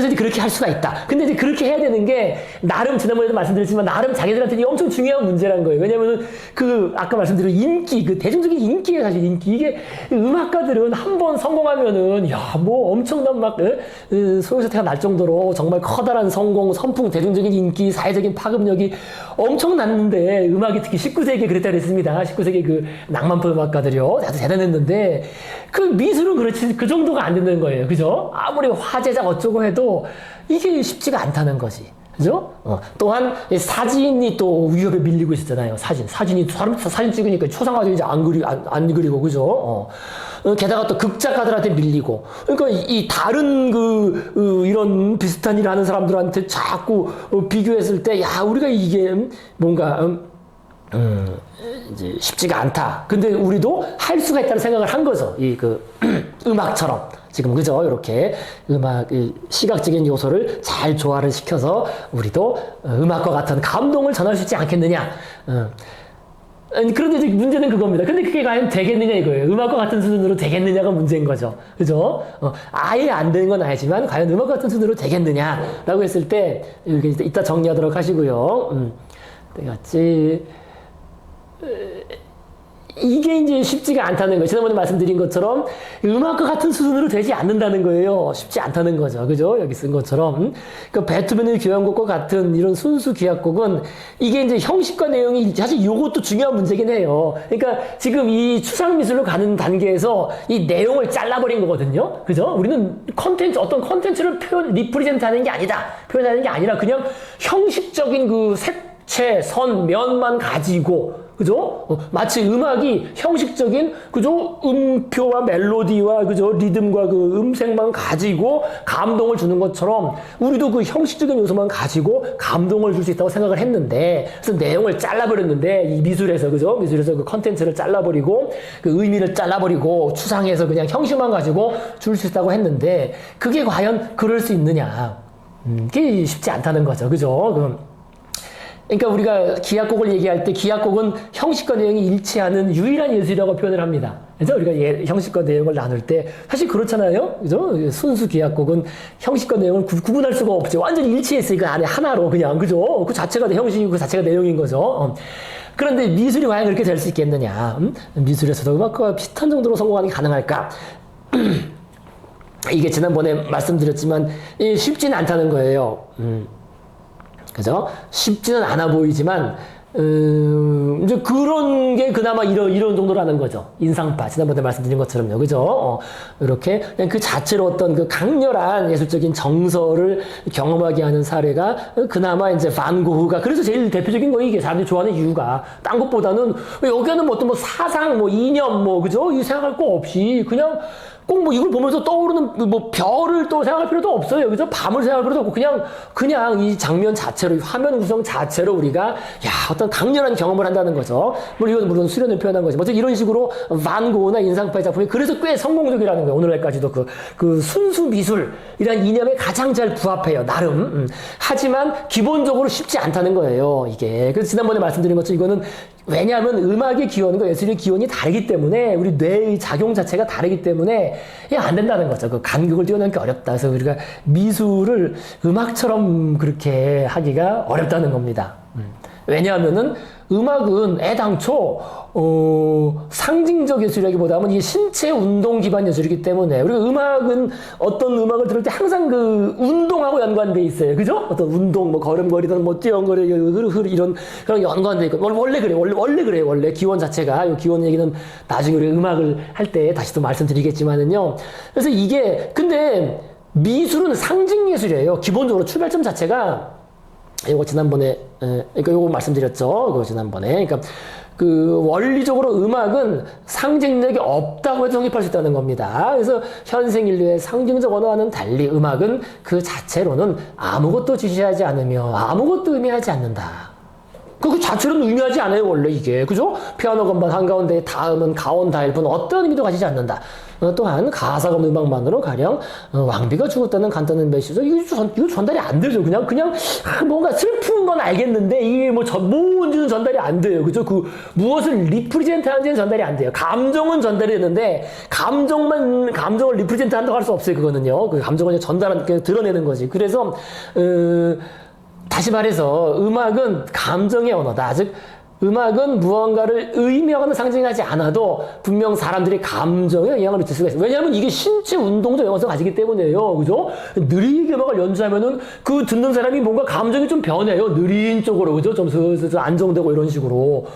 이제 그렇게 할 수가 있다. 근데 이제 그렇게 해야 되는 게, 나름, 지난번에도 말씀드렸지만, 나름 자기들한테는 엄청 중요한 문제란 거예요. 왜냐면은, 아까 말씀드린 인기, 대중적인 인기예요, 사실 인기. 이게, 음악가들은 한 번 성공하면은, 야, 뭐 엄청난 소요사태가 날 정도로 정말 커다란 성공, 선풍, 대중적인 인기, 사회적인 파급력이 엄청났는데, 음악이 특히 19세기에 그랬다 그랬습니다. 19세기 낭만포 음악가들이요. 아주 대단했는데, 미술은 그렇지, 그 정도가 안 되는 거예요. 그죠? 아무리 화제작 어쩌고 해도 이게 쉽지가 않다는 거지. 그죠? 또한 사진이 또 위협에 밀리고 있었잖아요. 사진이 사진 찍으니까 초상화도 이제 안 그리고, 그죠? 게다가 또 극작가들한테 밀리고. 그러니까 이 다른 이런 비슷한 일을 하는 사람들한테 자꾸 비교했을 때, 야, 우리가 이게 뭔가 이제 쉽지가 않다. 근데 우리도 할 수가 있다는 생각을 한 거죠. 음악처럼. 지금, 그죠? 이렇게 시각적인 요소를 잘 조화를 시켜서 우리도 음악과 같은 감동을 전할 수 있지 않겠느냐. 아니, 그런데 이제 문제는 그겁니다. 근데 그게 과연 되겠느냐 이거예요. 음악과 같은 수준으로 되겠느냐가 문제인 거죠. 그죠? 아예 안 되는 건 아니지만 과연 음악과 같은 수준으로 되겠느냐라고 했을 때 이렇게 이따 정리하도록 하시고요. 같이 이게 이제 쉽지가 않다는 거예요. 지난번에 말씀드린 것처럼 음악과 같은 수준으로 되지 않는다는 거예요. 쉽지 않다는 거죠. 그죠? 여기 쓴 것처럼. 그러니까 베토벤의 교향곡과 같은 이런 순수 기악곡은 이게 이제 형식과 내용이 사실 이것도 중요한 문제긴 해요. 그러니까 지금 이 추상미술로 가는 단계에서 이 내용을 잘라버린 거거든요. 그죠? 우리는 어떤 컨텐츠를 리프리젠트 하는 게 아니다. 표현하는 게 아니라 그냥 형식적인 그 색채, 선, 면만 가지고 그죠? 마치 음악이 형식적인 그죠? 음표와 멜로디와 그죠? 리듬과 그 음색만 가지고 감동을 주는 것처럼 우리도 그 형식적인 요소만 가지고 감동을 줄 수 있다고 생각을 했는데 그래서 내용을 잘라버렸는데 이 미술에서 그죠? 미술에서 그 컨텐츠를 잘라버리고 그 의미를 잘라버리고 추상에서 그냥 형식만 가지고 줄 수 있다고 했는데 그게 과연 그럴 수 있느냐? 그게 쉽지 않다는 거죠. 그죠? 그러니까 우리가 기악곡을 얘기할 때 기악곡은 형식과 내용이 일치하는 유일한 예술이라고 표현을 합니다. 그래서 우리가 형식과 내용을 나눌 때 사실 그렇잖아요. 그죠? 순수 기악곡은 형식과 내용을 구분할 수가 없죠. 완전히 일치했으니까 안에 하나로 그냥 그죠? 그 자체가 형식이고 그 자체가 내용인 거죠. 그런데 미술이 과연 그렇게 될 수 있겠느냐? 미술에서도 음악과 비슷한 정도로 성공하는 게 가능할까? 이게 지난번에 말씀드렸지만 쉽지는 않다는 거예요. 그죠? 쉽지는 않아 보이지만, 이제 그런 게 그나마 이런 정도라는 거죠. 인상파. 지난번에 말씀드린 것처럼요. 그죠? 이렇게 그냥 그 자체로 어떤 그 강렬한 예술적인 정서를 경험하게 하는 사례가 그나마 이제 반 고흐가 그래서 제일 대표적인 거 이게 사람들이 좋아하는 이유가 딴 것보다는 여기에는 뭐 어떤 뭐 사상, 뭐 이념, 뭐 그죠? 이 생각할 거 없이 그냥 꼭 뭐 이걸 보면서 떠오르는 뭐 별을 또 생각할 필요도 없어요. 그죠? 밤을 생각할 필요도 없고 그냥 이 장면 자체로 화면 구성 자체로 우리가 어떤 강렬한 경험을 한다는 거죠. 이건 물론 수련을 표현한 거지. 어쨌든 이런 식으로 반 고흐나 인상파의 작품이 그래서 꽤 성공적이라는 거예요. 오늘날까지도 그 순수 미술이라는 이념에 가장 잘 부합해요. 나름. 하지만 기본적으로 쉽지 않다는 거예요. 이게. 그래서 지난번에 말씀드린 것처럼 이거는 왜냐하면 음악의 기원과 예술의 기원이 다르기 때문에 우리 뇌의 작용 자체가 다르기 때문에 이게 안 된다는 거죠. 그 간격을 뛰어넘는 게 어렵다. 그래서 우리가 미술을 음악처럼 그렇게 하기가 어렵다는 겁니다. 왜냐하면은 음악은 애당초 상징적 예술이라기보다는 이게 신체 운동 기반 예술이기 때문에 우리가 음악은 어떤 음악을 들을 때 항상 그 운동하고 연관돼 있어요. 그죠? 어떤 운동, 뭐 걸음걸이든 뭐 뛰어거리 이런 그런 연관돼 있고 원래 그래요. 원래 그래요. 원래 기원 자체가 이 기원 얘기는 나중에 우리 음악을 할 때 다시 또 말씀드리겠지만은요. 그래서 이게 근데 미술은 상징 예술이에요. 기본적으로 출발점 자체가 이거 지난번에 그러니까 요거 말씀드렸죠. 그거 지난번에. 그러니까 그 원리적으로 음악은 상징력이 없다고 해도 성립할 수 있다는 겁니다. 그래서 현생 인류의 상징적 언어와는 달리 음악은 그 자체로는 아무것도 지시하지 않으며 아무것도 의미하지 않는다. 그 자체로는 의미하지 않아요, 원래 이게. 그죠? 피아노 건반 한가운데 닿으면 가온 닿을 뿐 어떤 의미도 가지지 않는다. 또한 가사가 없는 음악만으로 가령 왕비가 죽었다는 간단한 메시지 이거 전달이 안 되죠. 그냥 뭔가 슬픈 건 알겠는데 이게 뭔지는 전달이 안 돼요. 그죠? 그 무엇을 리프리젠트 하는지는 전달이 안 돼요. 감정은 전달이 되는데 감정을 리프리젠트 한다고 할 수 없어요. 그거는요. 그 감정을 그냥 드러내는 거지. 그래서 다시 말해서 음악은 감정의 언어다. 즉 음악은 무언가를 의미하거나 상징하지 않아도 분명 사람들이 감정에 영향을 미칠 수가 있어요. 왜냐하면 이게 신체 운동적 영향성을 가지기 때문에요. 그죠? 느리게 음악을 연주하면은 그 듣는 사람이 뭔가 감정이 좀 변해요. 느린 쪽으로. 그죠? 좀 슬슬 안정되고 이런 식으로.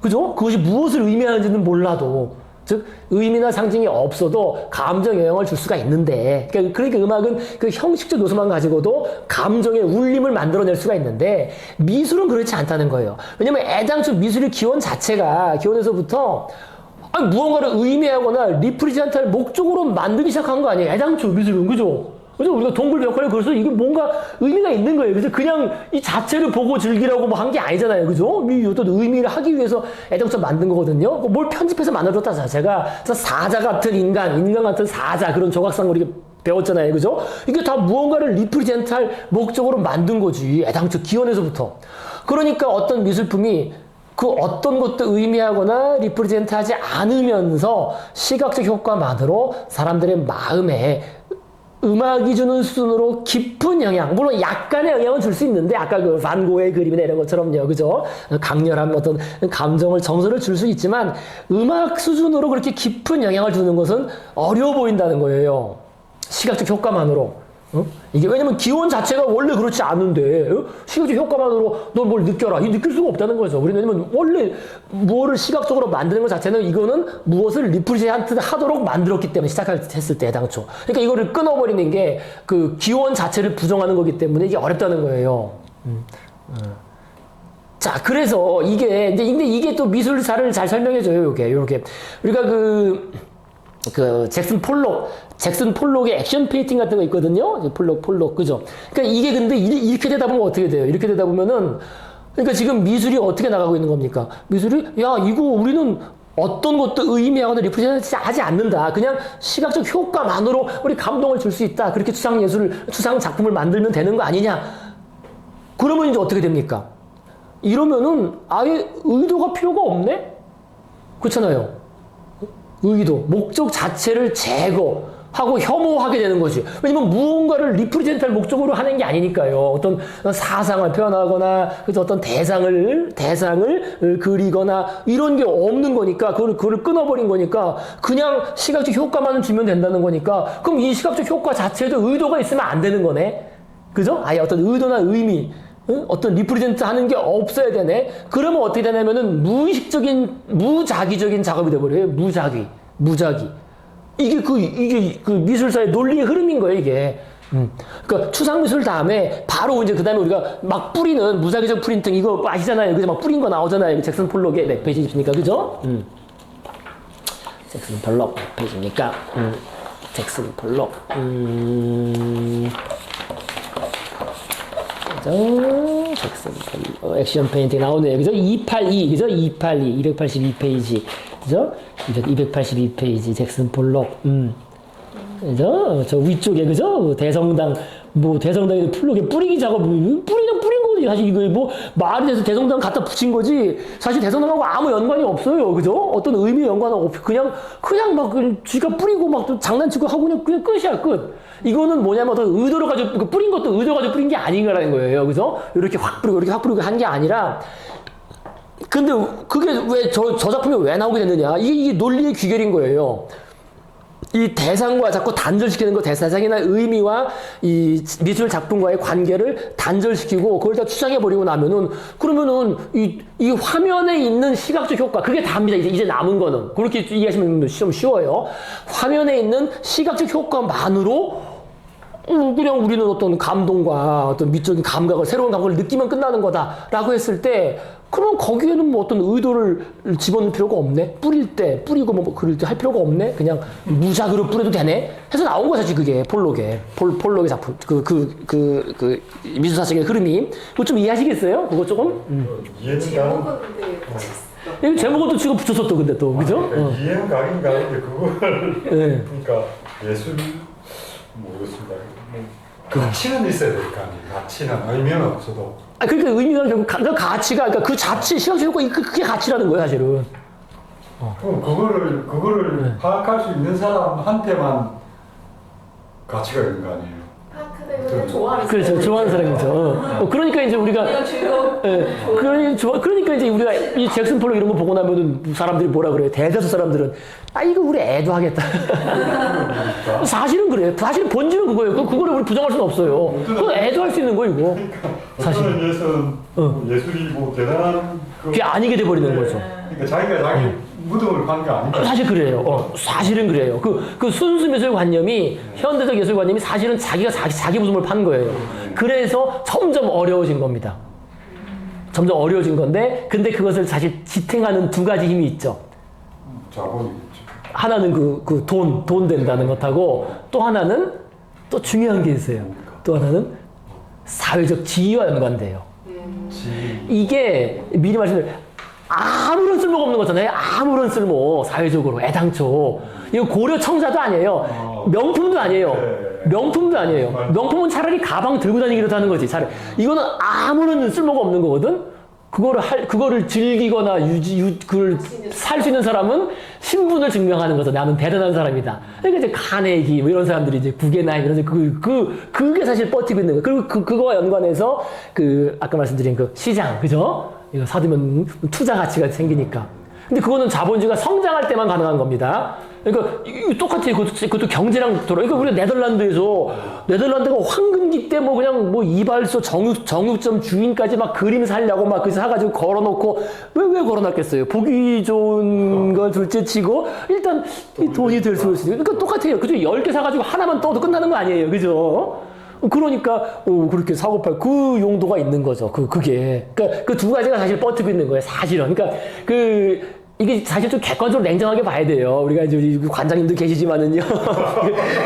그죠? 그것이 무엇을 의미하는지는 몰라도. 즉 의미나 상징이 없어도 감정 영향을 줄 수가 있는데 그러니까 음악은 그 형식적 요소만 가지고도 감정의 울림을 만들어낼 수가 있는데 미술은 그렇지 않다는 거예요. 왜냐면 애당초 미술의 기원에서부터 무언가를 의미하거나 리프리젠트할 목적으로 만들기 시작한 거 아니에요. 애당초 미술은. 그죠? 그죠? 우리가 동굴 벽화를 그래서 이게 뭔가 의미가 있는 거예요. 그래서 그냥 이 자체를 보고 즐기라고 한 게 아니잖아요. 그죠? 어떤 의미를 하기 위해서 애당초 만든 거거든요. 뭘 편집해서 만들었다 자체가. 그래서 사자 같은 인간 같은 사자 그런 조각상을 우리가 배웠잖아요. 그죠? 이게 다 무언가를 리프리젠트할 목적으로 만든 거지. 애당초 기원에서부터. 그러니까 어떤 미술품이 그 어떤 것도 의미하거나 리프레젠트하지 않으면서 시각적 효과만으로 사람들의 마음에 음악이 주는 수준으로 깊은 영향, 물론 약간의 영향은 줄 수 있는데, 아까 그 반고의 그림이나 이런 것처럼요, 그죠? 강렬한 어떤 감정을, 정서를 줄 수 있지만, 음악 수준으로 그렇게 깊은 영향을 주는 것은 어려워 보인다는 거예요. 시각적 효과만으로. 이게 왜냐면 기원 자체가 원래 그렇지 않은데 시각적 효과만으로 너 뭘 느껴라 이 느낄 수가 없다는 거죠. 왜냐면 원래 무엇을 시각적으로 만드는 것 자체는 이거는 무엇을 리프레젠트 하도록 만들었기 때문에 시작했을 때 당초. 그러니까 이거를 끊어버리는 게 그 기원 자체를 부정하는 거기 때문에 이게 어렵다는 거예요. 자, 그래서 이게 근데 이게 또 미술사를 잘 설명해줘요. 요게 우리가 잭슨 폴록의 액션 페인팅 같은 거 있거든요. 폴록, 그죠? 그러니까 이게 근데 이렇게 되다 보면 어떻게 돼요? 이렇게 되다 보면은, 그러니까 지금 미술이 어떻게 나가고 있는 겁니까? 미술이, 야, 이거 우리는 어떤 것도 의미하거나 리프레젠트 하지 않는다. 그냥 시각적 효과만으로 우리 감동을 줄 수 있다. 그렇게 추상 작품을 만들면 되는 거 아니냐? 그러면 이제 어떻게 됩니까? 이러면은 아예 의도가 필요가 없네? 그렇잖아요. 의도, 목적 자체를 제거하고 혐오하게 되는 거지. 왜냐면 무언가를 리프레젠트할 목적으로 하는 게 아니니까요. 어떤 사상을 표현하거나, 그래서 어떤 대상을 그리거나, 이런 게 없는 거니까, 그거를 끊어버린 거니까, 그냥 시각적 효과만 주면 된다는 거니까, 그럼 이 시각적 효과 자체에도 의도가 있으면 안 되는 거네? 그죠? 아예 어떤 의도나 의미, 어떤 리프레젠트 하는 게 없어야 되네. 그러면 어떻게 되냐면은 무자기적인 작업이 돼버려요. 무자기. 이게 그 미술사의 논리의 흐름인 거예요, 이게. 그러니까 추상미술 다음에 바로 이제 그 다음에 우리가 막 뿌리는 무자기적 프린팅 이거 아시잖아요. 그죠? 막 뿌린 거 나오잖아요. 잭슨 폴록의 몇 페이지입니까? 그죠? 잭슨 폴록 몇 페이지입니까? 잭슨 폴록. 잭슨 폴록 액션 페인팅 나오네요. 그죠? 282, 그죠? 282페이지. 그죠? 282페이지 잭슨 폴록. 그죠? 저 위쪽에, 그죠? 대성당에 폴록에 뿌리기 작업, 뿌린 거지. 사실 이거 뭐, 말이 돼서 대성당 갖다 붙인 거지. 사실 대성당하고 아무 연관이 없어요. 그죠? 어떤 의미 연관은 없고, 그냥 막, 쥐가 뿌리고 막 또 장난치고 하고 그냥 끝이야, 끝. 이거는 뭐냐면 어떤 의도를 가지고, 뿌린 것도 의도를 가지고 뿌린 게 아닌가라는 거예요. 그죠? 이렇게 확 뿌리고 한 게 아니라, 근데 그게 왜 저 작품이 왜 나오게 됐느냐? 이게 논리의 귀결인 거예요. 이 대상과 자꾸 단절시키는 거, 대상이나 의미와 이 미술 작품과의 관계를 단절시키고 그걸 다 추상해버리고 나면은, 그러면은 이 화면에 있는 시각적 효과, 그게 다입니다. 이제 남은 거는. 그렇게 이해하시면 좀 쉬워요. 화면에 있는 시각적 효과만으로 그냥 우리는 어떤 감동과 어떤 미적인 감각을, 새로운 감각을 느끼면 끝나는 거다라고 했을 때, 그럼 거기에는 뭐 어떤 의도를 집어넣을 필요가 없네? 뿌리고 뭐 그럴 때 할 필요가 없네? 그냥 무작위로 뿌려도 되네? 해서 나온 거죠, 그게, 폴록의 작품. 미술사적인 흐름이. 그거 좀 이해하시겠어요? 그거 조금? 이해는 가는. 제목은 또 지금 붙였어, 또, 근데 또, 그죠? 이해는 가긴 가는데, 그거를. 네. 그러니까 예술, 모르겠습니다. 가치는 있어야 될 거 아니에요. 가치는 의미는 없어도. 그러니까 의미가 결국 가치가, 그러니까 그 자체, 시각적 효과, 그게 가치라는 거예요, 사실은. 그럼 그거를 파악할 수 있는 사람한테만 가치가 있는 거 아니에요. 파악하는 좋아하는 그렇죠, 좋아하는 사람이죠. 그러니까 이제 우리가, 그러니까 이제 우리가 이 잭슨 폴록 이런 거 보고 나면은 사람들이 뭐라 그래요? 대다수 사람들은, 이거 우리 애도 하겠다. 사실은 그래요. 사실 본질은 그거예요. 그거를 우리 부정할 수는 없어요. 그건 애도 할 수 있는 거, 이거. 사실. 예술이 뭐 대단한. 그게 아니게 돼버리는 거죠. 그러니까 자기가 자기 무덤을 판 게 아닌가. 사실 그래요. 사실은 그래요. 그 순수 미술관념이, 현대적 예술관념이 사실은 자기가 자기 무덤을 판 거예요. 그래서 점점 어려워진 겁니다. 점점 어려워진 건데, 근데 그것을 사실 지탱하는 두 가지 힘이 있죠. 자본이겠죠. 하나는 돈 된다는 것하고, 또 하나는 또 중요한 게 있어요. 또 하나는 사회적 지위와 연관돼요. 이게 미리 말씀드린 아무런 쓸모가 없는 거잖아요. 아무런 쓸모, 사회적으로, 애당초. 이거 고려 청자도 아니에요. 명품도 아니에요. 명품도 아니에요. 명품은 차라리 가방 들고 다니기라도 하는 거지. 차라리. 이거는 아무런 쓸모가 없는 거거든? 그거를 즐기거나 그걸 살 수 있는 사람은 신분을 증명하는 거죠. 나는 대단한 사람이다. 그러니까 이제 카네기 뭐 이런 사람들이 이제 구게나임 이런 그게 사실 버티고 있는 거예요. 그리고 그거와 연관해서 아까 말씀드린 그 시장, 그죠? 이거 사두면 투자 가치가 생기니까. 근데 그거는 자본주의가 성장할 때만 가능한 겁니다. 그러니까 이거 똑같아요. 그것도 경제랑 돌아. 그러니까 우리가 네덜란드가 황금기 때 뭐 그냥 뭐 이발소 정육점 주인까지 막 그림 살려고 막 그래서 사가지고 걸어놓고 왜 걸어놨겠어요? 보기 좋은 걸 둘째치고 일단 이 돈이 될 수 있어요. 그러니까 똑같아요. 그죠? 10개 사가지고 하나만 떠도 끝나는 거 아니에요, 그죠? 그러니까 그렇게 사고 팔 그 용도가 있는 거죠. 그게 그러니까 그 두 가지가 사실 버티고 있는 거예요, 사실은. 그러니까 이게 사실 좀 객관적으로 냉정하게 봐야 돼요. 우리가 이제 우리 관장님도 계시지만은요.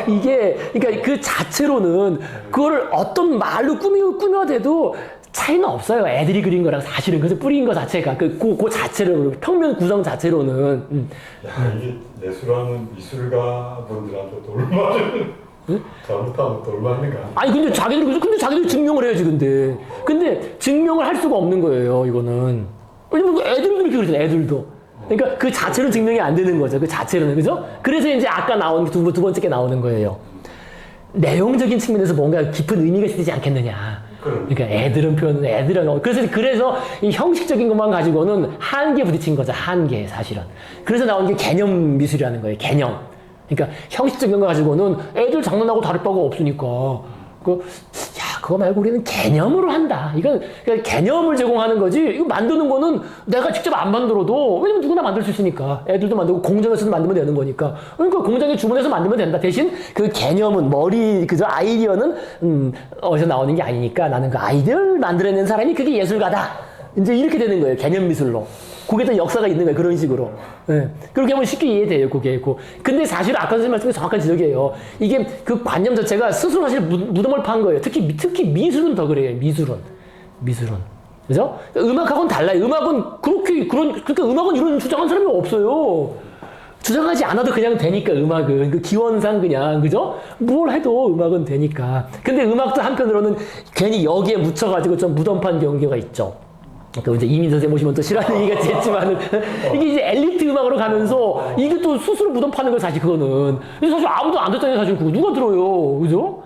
그러니까 그 자체로는 그거를 어떤 말로 꾸며대도 차이는 없어요. 애들이 그린 거랑 사실은. 그래서 뿌린 거 자체가 그 자체로 평면 구성 자체로는. 야, 이게 예술하는 미술가 분들한테 돌말을 잘못하면 돌맞는 거 아니야? 아니 근데 자기들이 증명을 해야지 근데 증명을 할 수가 없는 거예요. 이거는. 왜냐면 애들도 그렇게 그러잖아요. 애들도. 그러니까 그 자체로 증명이 안 되는 거죠. 그 자체로는. 그죠? 그래서 이제 아까 나온 두 번째 게 나오는 거예요. 내용적인 측면에서 뭔가 깊은 의미가 있지 않겠느냐. 그러니까 그래서 이 형식적인 것만 가지고는 한계에 부딪힌 거죠. 한계, 사실은. 그래서 나온 게 개념 미술이라는 거예요. 개념. 그러니까 형식적인 거 가지고는 애들 장난하고 다를 바가 없으니까. 그거 말고 우리는 개념으로 한다. 이건 그러니까 개념을 제공하는 거지. 이거 만드는 거는 내가 직접 안 만들어도, 왜냐면 누구나 만들 수 있으니까. 애들도 만들고 공장에서도 만들면 되는 거니까. 그러니까 공장에 주문해서 만들면 된다. 대신 그 개념은 그저 아이디어는 어디서 나오는 게 아니니까 나는 그 아이디어를 만들어낸 사람이 그게 예술가다. 이제 이렇게 되는 거예요. 개념 미술로. 그게 또 역사가 있는 거예요. 그런 식으로. 네. 그렇게 하면 쉽게 이해돼요. 그게. 근데 사실 아까 선생님 말씀이 정확한 지적이에요. 이게 그 관념 자체가 스스로 사실 무덤을 판 거예요. 특히 미술은 더 그래요. 미술은. 그죠? 음악하고는 달라요. 그러니까 음악은 이런 주장한 사람이 없어요. 주장하지 않아도 그냥 되니까, 음악은. 그 기원상 그냥, 그죠? 뭘 해도 음악은 되니까. 근데 음악도 한편으로는 괜히 여기에 묻혀가지고 좀 무덤판 경우가 있죠. 그 이제 이민 선생님 모시면 또 싫어하는 얘기가 있지만은 이게 이제 엘리트 음악으로 가면서 이게 또 스스로 무덤 파는 거예요, 사실 그거는. 사실 아무도 안 듣잖아요, 사실 그거 누가 들어요, 그죠?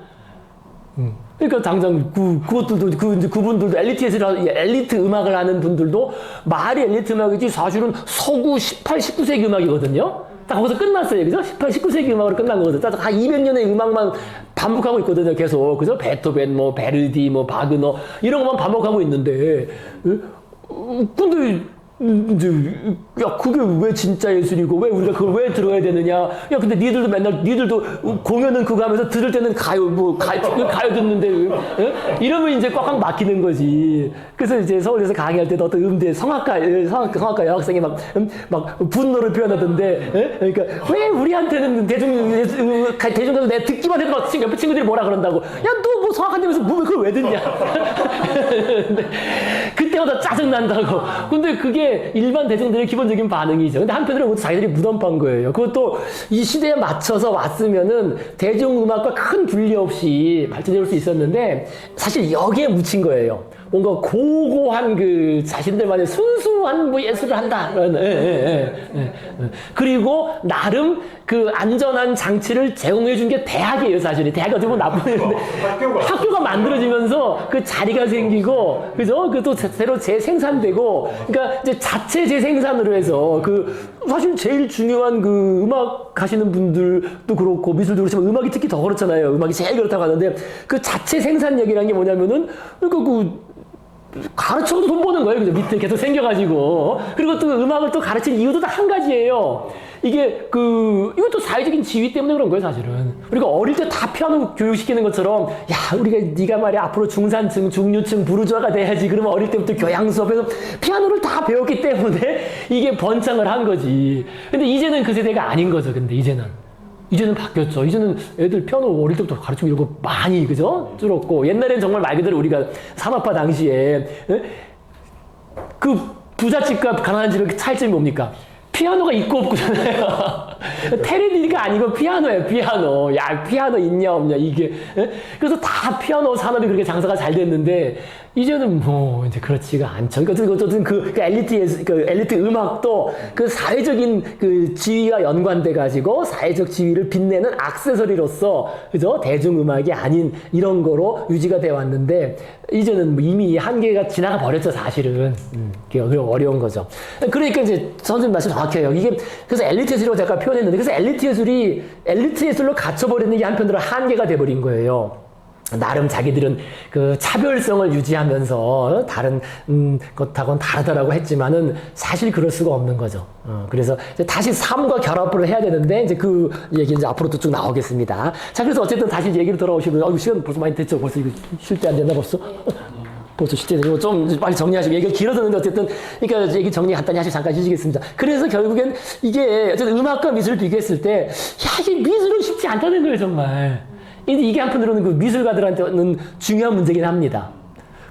그러니까 당장 그것들도 이제 그분들도 엘리트 음악을 하는 분들도 말이 엘리트 음악이지 사실은 서구 18, 19세기 음악이거든요. 딱 거기서 끝났어요, 그죠? 18, 19세기 음악으로 끝난 거거든요. 딱 200년의 음악만 반복하고 있거든요, 계속. 그죠? 베토벤, 베르디, 바그너, 이런 것만 반복하고 있는데, 근데, 이제, 야, 그게 왜 진짜 예술이고, 왜 우리가 그걸 왜 들어야 되느냐. 야, 근데 니들도 공연은 그거 하면서 들을 때는 가요 듣는데, 이러면 이제 꽉꽉 막히는 거지. 그래서 이제 서울에서 강의할 때도 어떤 음대 성악가 여학생이 막 분노를 표현하던데, 그러니까, 왜 우리한테는 대중가서 내가 듣기만 해도 막 옆에 친구들이 뭐라 그런다고. 야, 너 뭐 성악한 데면서 그걸 왜 듣냐. 근데 그때마다 짜증난다고. 근데 그게 일반 대중들의 기본적인 반응이죠. 근데 한편으로는 그것도 자기들이 무덤판 거예요. 그것도 이 시대에 맞춰서 왔으면은 대중음악과 큰 분리 없이 발전될 수 있었는데 사실 여기에 묻힌 거예요. 뭔가 고고한 그 자신들만의 순수한 예술을 한다. 그리고 나름 그 안전한 장치를 제공해 준 게 대학이에요, 사실은. 대학이 어떻게 보면 나쁜 일인데 학교가 만들어지면서 그 자리가 생기고, 그죠? 그 또 새로 재생산되고, 그러니까 이제 자체 재생산으로 해서 사실 제일 중요한 음악 하시는 분들도 그렇고 미술도 그렇지만 음악이 특히 더 그렇잖아요. 음악이 제일 그렇다고 하는데 그 자체 생산력이라는 게 뭐냐면은 가르쳐도 돈 버는 거예요. 그죠? 밑에 계속 생겨가지고. 그리고 또 음악을 또 가르치는 이유도 다 한 가지예요. 이것도 사회적인 지위 때문에 그런 거예요, 사실은. 우리가 어릴 때 다 피아노 교육시키는 것처럼, 야, 네가 말이야, 앞으로 중산층, 중류층, 부르주아가 돼야지. 그러면 어릴 때부터 교양 수업에서 피아노를 다 배웠기 때문에 이게 번창을 한 거지. 근데 이제는 그 세대가 아닌 거죠, 근데 이제는 바뀌었죠. 이제는 애들 피아노 어릴 때부터 가르치고 이런 거 많이, 그죠? 줄었고. 옛날엔 정말 말 그대로 우리가 산업화 당시에, 그 부잣집과 가난한 집의 차이점이 뭡니까? 피아노가 있고 없고잖아요. 테레비가 아니고 피아노예요, 피아노. 야, 피아노 있냐, 없냐, 이게. 예? 그래서 다 피아노 산업이 그렇게 장사가 잘 됐는데, 이제는 뭐, 이제 그렇지가 않죠. 그러니까 어쨌든 그 엘리트 음악도 그 사회적인 그 지위와 연관돼가지고 사회적 지위를 빛내는 액세서리로서, 그죠? 대중음악이 아닌 이런 거로 유지가 돼 왔는데, 이제는 뭐 이미 한계가 지나가 버렸죠, 사실은. 그게 어려운 거죠. 그러니까 이제 선생님 말씀 정확해요. 이게, 그래서 엘리트 예술이라고 제가 표현했는데, 그래서 엘리트 예술로 갇혀버리는 게 한편으로 한계가 돼버린 거예요. 나름 자기들은 그 차별성을 유지하면서 다른 것하고는 다르다라고 했지만은 사실 그럴 수가 없는 거죠. 그래서 이제 다시 삶과 결합을 해야 되는데 이제 그 얘기 이제 앞으로도 쭉 나오겠습니다. 자, 그래서 어쨌든 다시 얘기로 돌아오시면 시간 벌써 많이 됐죠. 벌써 이거 쉴 때 안 됐나 벌써? 벌써 쉴 때 되고 좀 빨리 정리하시고 얘기가 길어졌는데 어쨌든 그러니까 얘기 정리 간단히 하시고 잠깐 쉬시겠습니다. 그래서 결국엔 이게 어쨌든 음악과 미술을 비교했을 때 야, 이게 미술은 쉽지 않다는 거예요, 정말. 근데 이게 한편으로는 그 미술가들한테는 중요한 문제긴 합니다.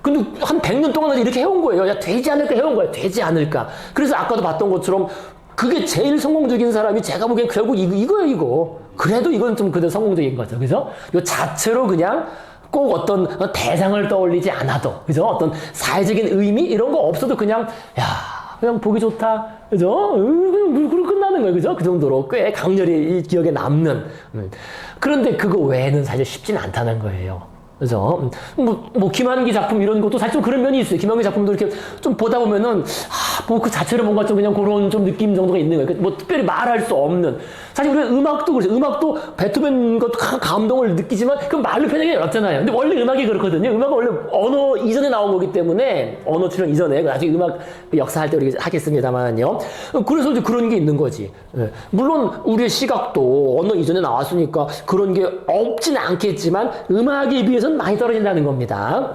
근데 한 100년 동안 이렇게 해온 거예요. 야, 되지 않을까 해온 거예요. 되지 않을까. 그래서 아까도 봤던 것처럼 그게 제일 성공적인 사람이 제가 보기엔 결국 이거예요, 이거. 그래도 이건 좀 그래도 성공적인 거죠. 그죠? 요 자체로 그냥 꼭 어떤 대상을 떠올리지 않아도, 그죠? 어떤 사회적인 의미? 이런 거 없어도 그냥, 그냥 보기 좋다. 그죠? 그냥 끝나는 거예요. 그죠? 그 정도로 꽤 강렬히 이 기억에 남는. 그런데 그거 외에는 사실 쉽진 않다는 거예요. 그죠? 김한기 작품 이런 것도 사실 좀 그런 면이 있어요. 김한기 작품도 이렇게 좀 보다 보면은, 그 자체로 뭔가 좀 그냥 그런 좀 느낌 정도가 있는 거예요. 뭐 특별히 말할 수 없는. 사실 우리가 음악도 그렇죠. 음악도 베토벤 것도 감동을 느끼지만 그 말로 표현하기가 어렵잖아요. 근데 원래 음악이 그렇거든요. 음악은 원래 언어 이전에 나온 거기 때문에 언어 출현 이전에 나중에 음악 역사할 때 우리가 하겠습니다만요. 그래서 이제 그런 게 있는 거지. 물론 우리의 시각도 언어 이전에 나왔으니까 그런 게 없지는 않겠지만 음악에 비해서는 많이 떨어진다는 겁니다.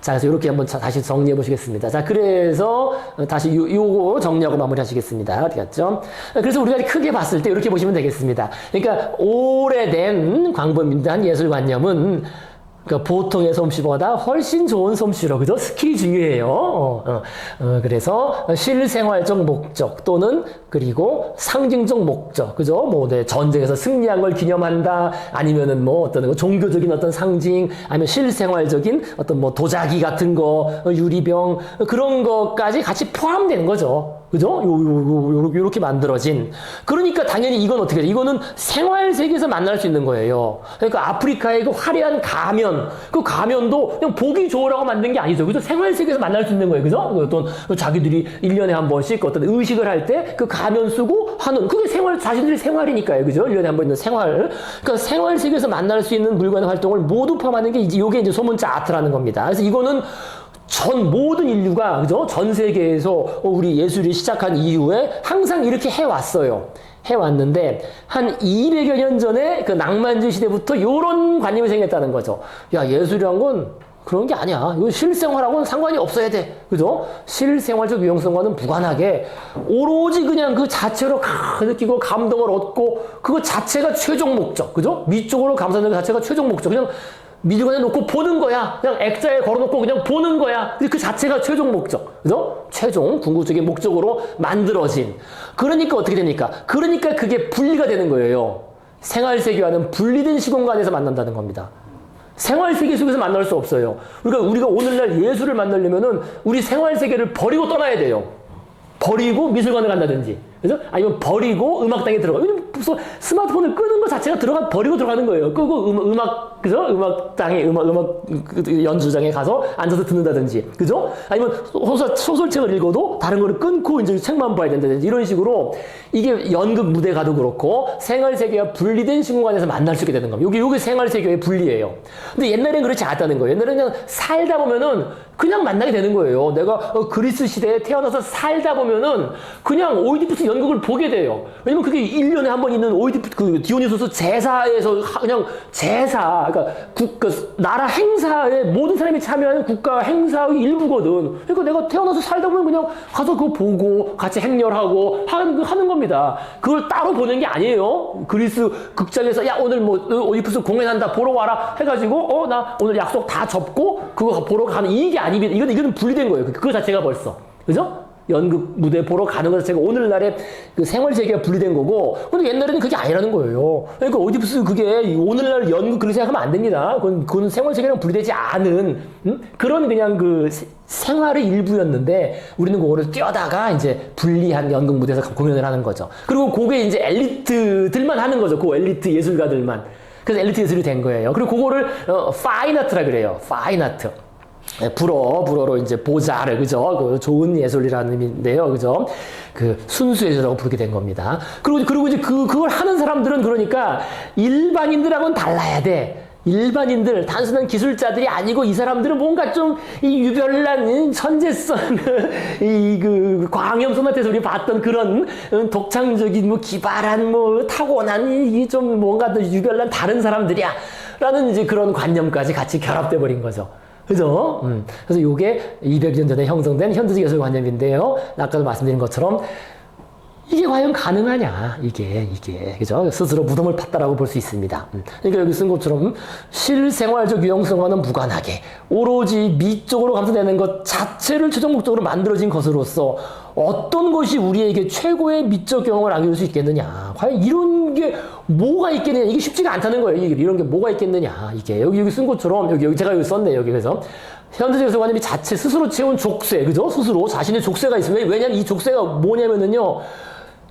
자, 그래서 이렇게 한번 다시 정리해 보시겠습니다. 자, 그래서 다시 요거 정리하고 마무리 하시겠습니다. 어디 갔죠? 그래서 우리가 크게 봤을 때 이렇게 보시면 되겠습니다. 그러니까 오래된 광범위한 예술관념은 그러니까 보통의 솜씨보다 훨씬 좋은 솜씨로, 그죠? 스킬이 중요해요. 그래서 실생활적 목적 또는 그리고 상징적 목적, 그죠? 뭐, 네, 전쟁에서 승리한 걸 기념한다, 아니면은 뭐 어떤 종교적인 어떤 상징, 아니면 실생활적인 어떤 뭐 도자기 같은 거, 유리병, 그런 것까지 같이 포함되는 거죠. 그죠? 요렇게 만들어진. 그러니까 당연히 이건 어떻게 돼? 이거는 생활 세계에서 만날 수 있는 거예요. 그러니까 아프리카의 그 화려한 가면, 그 가면도 그냥 보기 좋으라고 만든 게 아니죠. 그죠? 생활 세계에서 만날 수 있는 거예요. 그죠? 어떤 자기들이 1년에 한 번씩 어떤 의식을 할 때 그 가면 쓰고 하는, 그게 자신들의 생활이니까요. 그죠? 1년에 한 번 있는 생활. 그러니까 생활 세계에서 만날 수 있는 물건의 활동을 모두 포함하는 게 이게 이제 소문자 아트라는 겁니다. 그래서 이거는 모든 인류가, 그죠? 전 세계에서 우리 예술이 시작한 이후에 항상 이렇게 해왔어요. 해왔는데, 한 200여 년 전에 그 낭만주의 시대부터 요런 관념이 생겼다는 거죠. 야, 예술이란 건 그런 게 아니야. 이거 실생활하고는 상관이 없어야 돼. 그죠? 실생활적 유용성과는 무관하게 오로지 그냥 그 자체로 느끼고 감동을 얻고 그거 자체가 최종 목적. 그죠? 미적으로 감사하는 것 자체가 최종 목적. 그냥 미술관에 놓고 보는 거야. 그냥 액자에 걸어놓고 그냥 보는 거야. 그 자체가 최종 목적. 그죠? 최종 궁극적인 목적으로 만들어진. 그러니까 어떻게 됩니까? 그러니까 그게 분리가 되는 거예요. 생활세계와는 분리된 시공간에서 만난다는 겁니다. 생활세계 속에서 만날 수 없어요. 우리가 오늘날 예술을 만나려면은 우리 생활세계를 버리고 떠나야 돼요. 버리고 미술관을 간다든지. 그죠? 아니면 버리고 음악당에 들어가. 무슨 스마트폰을 끄는 것 자체가 버리고 들어가는 거예요. 끄고 그죠? 음악당에, 음악 연주장에 가서 앉아서 듣는다든지. 그죠? 아니면 소설책을 읽어도 다른 거를 끊고 이제 책만 봐야 된다든지. 이런 식으로 이게 연극 무대 가도 그렇고 생활세계와 분리된 시공간에서 만날 수 있게 되는 겁니다. 요게 생활세계의 분리예요. 근데 옛날엔 그렇지 않았다는 거예요. 옛날에는 그냥 살다 보면은 그냥 만나게 되는 거예요. 내가 그리스 시대에 태어나서 살다 보면은 그냥 오이디푸스 연극을 보게 돼요. 왜냐면 그게 1년에 한 번 있는 그 디오니소스 제사에서 그냥 그러니까 나라 행사에 모든 사람이 참여하는 국가 행사의 일부거든. 그러니까 내가 태어나서 살다 보면 그냥 가서 그거 보고 같이 행렬하고 하는 겁니다. 그걸 따로 보는 게 아니에요. 그리스 극장에서 야, 오늘 뭐 오이디푸스 공연한다 보러 와라 해가지고 나 오늘 약속 다 접고 그거 보러 가는 이게 아닙니다. 이거는 분리된 거예요. 그거 자체가 벌써. 그죠? 연극 무대 보러 가는 것 자체가 오늘날의 그 생활재기가 분리된 거고, 근데 옛날에는 그게 아니라는 거예요. 그러니까 어디부스 그게 오늘날 연극 그렇게 생각하면 안 됩니다. 그건 생활재기랑 분리되지 않은 그런 그냥 그 생활의 일부였는데 우리는 그거를 뛰어다가 이제 분리한 연극 무대에서 공연을 하는 거죠. 그리고 그게 이제 엘리트들만 하는 거죠. 그 엘리트 예술가들만. 그래서 엘리트 예술이 된 거예요. 그리고 그거를 파인아트라 그래요. 파인아트. 불어로 이제 보자를, 그죠? 그 좋은 예술이라는 의미인데요. 그죠? 그 순수 예술이라고 부르게 된 겁니다. 그리고 이제 그걸 하는 사람들은 그러니까 일반인들하고는 달라야 돼. 일반인들, 단순한 기술자들이 아니고 이 사람들은 뭔가 좀 이 유별난 천재성, 그 광염 소나트에서 우리 봤던 그런 독창적인 뭐 기발한 뭐 타고난 이 좀 뭔가 더 유별난 다른 사람들이야. 라는 이제 그런 관념까지 같이 결합돼 버린 거죠. 그죠? 그래서 요게 200년 전에 형성된 현대적 예술 관념인데요. 아까도 말씀드린 것처럼 이게 과연 가능하냐? 이게. 그죠? 스스로 무덤을 팠다라고 볼 수 있습니다. 그러니까 여기 쓴 것처럼 실생활적 유형성과는 무관하게 오로지 미적으로 감춰내는 것 자체를 최종 목적으로 만들어진 것으로서 어떤 것이 우리에게 최고의 미적 경험을 안겨줄 수 있겠느냐? 과연 이런 게 뭐가 있겠느냐? 이게 쉽지가 않다는 거예요. 이런 게 뭐가 있겠느냐? 이게 여기 쓴 것처럼 여기 제가 여기 썼네요. 여기 그래서 현대적 예술관념이 자체 스스로 채운 족쇄, 그죠? 스스로 자신의 족쇄가 있으면 왜냐면 이 족쇄가 뭐냐면은요.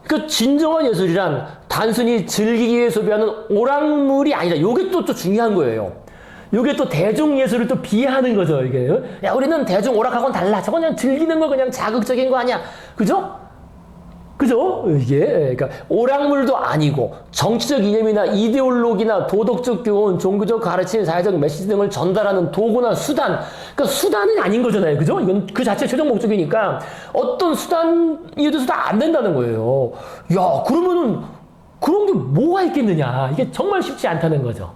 그 진정한 예술이란 단순히 즐기기 위해 소비하는 오락물이 아니다. 요게 또 중요한 거예요. 요게 또 대중 예술을 또 비하하는 거죠, 이게. 야, 우리는 대중 오락하고는 달라. 저건 그냥 즐기는 거 그냥 자극적인 거 아니야. 그죠? 그죠? 이게, 그러니까, 오락물도 아니고, 정치적 이념이나 이데올로기나 도덕적 교훈, 종교적 가르침, 사회적 메시지 등을 전달하는 도구나 수단. 그러니까 수단은 아닌 거잖아요. 그죠? 이건 그 자체 최종 목적이니까, 어떤 수단이어도 안 된다는 거예요. 야, 그러면은, 그런 게 뭐가 있겠느냐. 이게 정말 쉽지 않다는 거죠.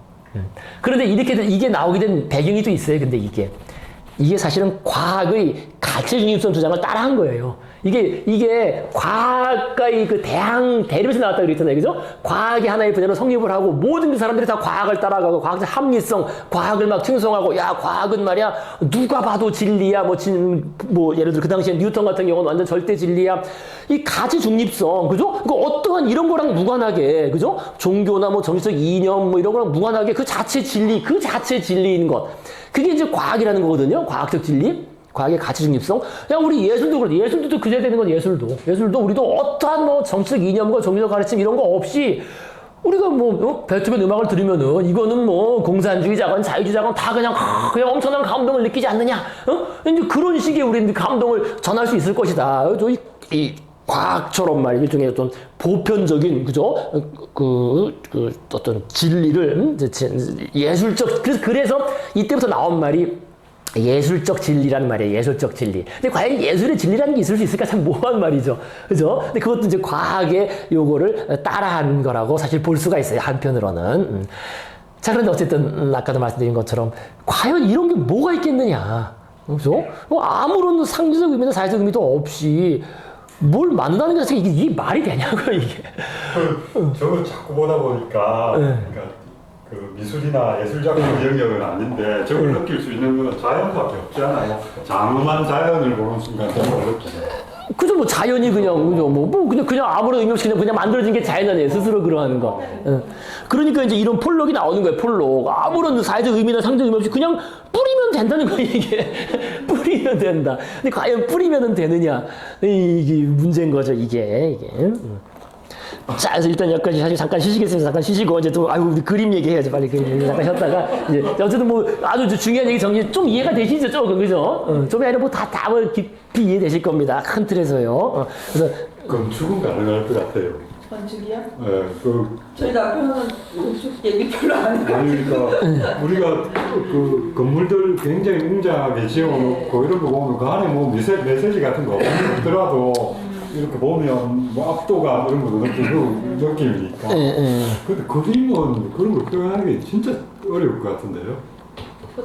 그런데 이게 나오게 된 배경이 또 있어요. 근데 이게 사실은 과학의 가치 중립성 주장을 따라한 거예요. 이게 과학과의 그 대립에서 나왔다 그랬잖아요. 그죠? 과학이 하나의 분야로 성립을 하고 모든 사람들이 다 과학을 따라가고 과학적 합리성, 과학을 막 칭송하고 야, 과학은 말이야, 누가 봐도 진리야. 뭐 예를 들어 그 당시에 뉴턴 같은 경우는 완전 절대 진리야. 이 가치 중립성, 그죠? 그 어떠한 이런 거랑 무관하게, 그죠? 종교나 뭐 정치적 이념 뭐 이런 거랑 무관하게 그 자체 진리인 것. 그게 이제 과학이라는 거거든요. 과학적 진리. 과학의 가치 중립성. 야, 우리 예술도 그래. 예술도 그래야 되는 건 예술도 우리도 어떠한 뭐 정치적 이념과 종교적 가르침 이런 거 없이 우리가 뭐 베토벤 음악을 들으면은 이거는 뭐 공산주의자건 자유주의자건 다 그냥 엄청난 감동을 느끼지 않느냐? 이제 그런 식의 우리는 감동을 전할 수 있을 것이다. 이 과학처럼 말이죠. 일종의 어떤 보편적인, 그죠? 그 어떤 진리를 예술적, 그래서 이때부터 나온 말이 예술적 진리라는 말이에요. 예술적 진리. 근데 과연 예술의 진리라는 게 있을 수 있을까? 참 모호한 말이죠. 그죠? 근데 그것도 이제 과학의 요거를 따라한 거라고 사실 볼 수가 있어요. 한편으로는. 자, 그런데 어쨌든 아까도 말씀드린 것처럼 과연 이런 게 뭐가 있겠느냐. 그죠? 아무런 상징적 의미나 사회적 의미도 없이 뭘 만든다는 게 자체가 이게 말이 되냐고요, 이게. 저걸 자꾸 보다 보니까, 그러니까 그 미술이나 예술 작품 영역은 아닌데 저걸 느낄 수 있는 건 자연밖에 없잖아요. 장엄한 자연을 보는 순간 좀 어렵잖아요. 그죠, 뭐 자연이 그냥 아무런 의미 없이 그냥 만들어진 게 자연 아니에요. 스스로 그러하는 거. 그러니까 이제 이런 폴록이 나오는 거예요. 폴록. 아무런 사회적 의미나 상적 의미 없이 그냥 뿌리면 된다는 거예요, 이게. 뿌리면 된다. 근데 과연 뿌리면은 되느냐? 이게 문제인 거죠, 이게. 자, 그래서 일단 여기까지 사실 잠깐 쉬시겠습니다. 잠깐 쉬시고, 이제 또, 우리 그림 얘기해야죠. 빨리 그림 얘기 잠깐 쉬었다가, 이제, 어쨌든 뭐, 아주 중요한 얘기 정리 좀 이해가 되시죠? 조금, 그죠? 좀 아니라 뭐 다 깊이 이해되실 겁니다. 큰 틀에서요. 그래서. 건축은 가능할 것 같아요. 건축이요? 네, 저희 남편은 건축 얘기 별로 안 해요. 아니, 그러니까, 우리가 그 건물들 굉장히 웅장하게 지어놓고 이런 거 보면 그 안에 뭐 메시지 같은 거 없더라도 이렇게 보면 뭐 압도감 이런 것도 느끼고 느낌이니까. 근데 그림은 그런 걸 표현하는 게 진짜 어려울 것 같은데요.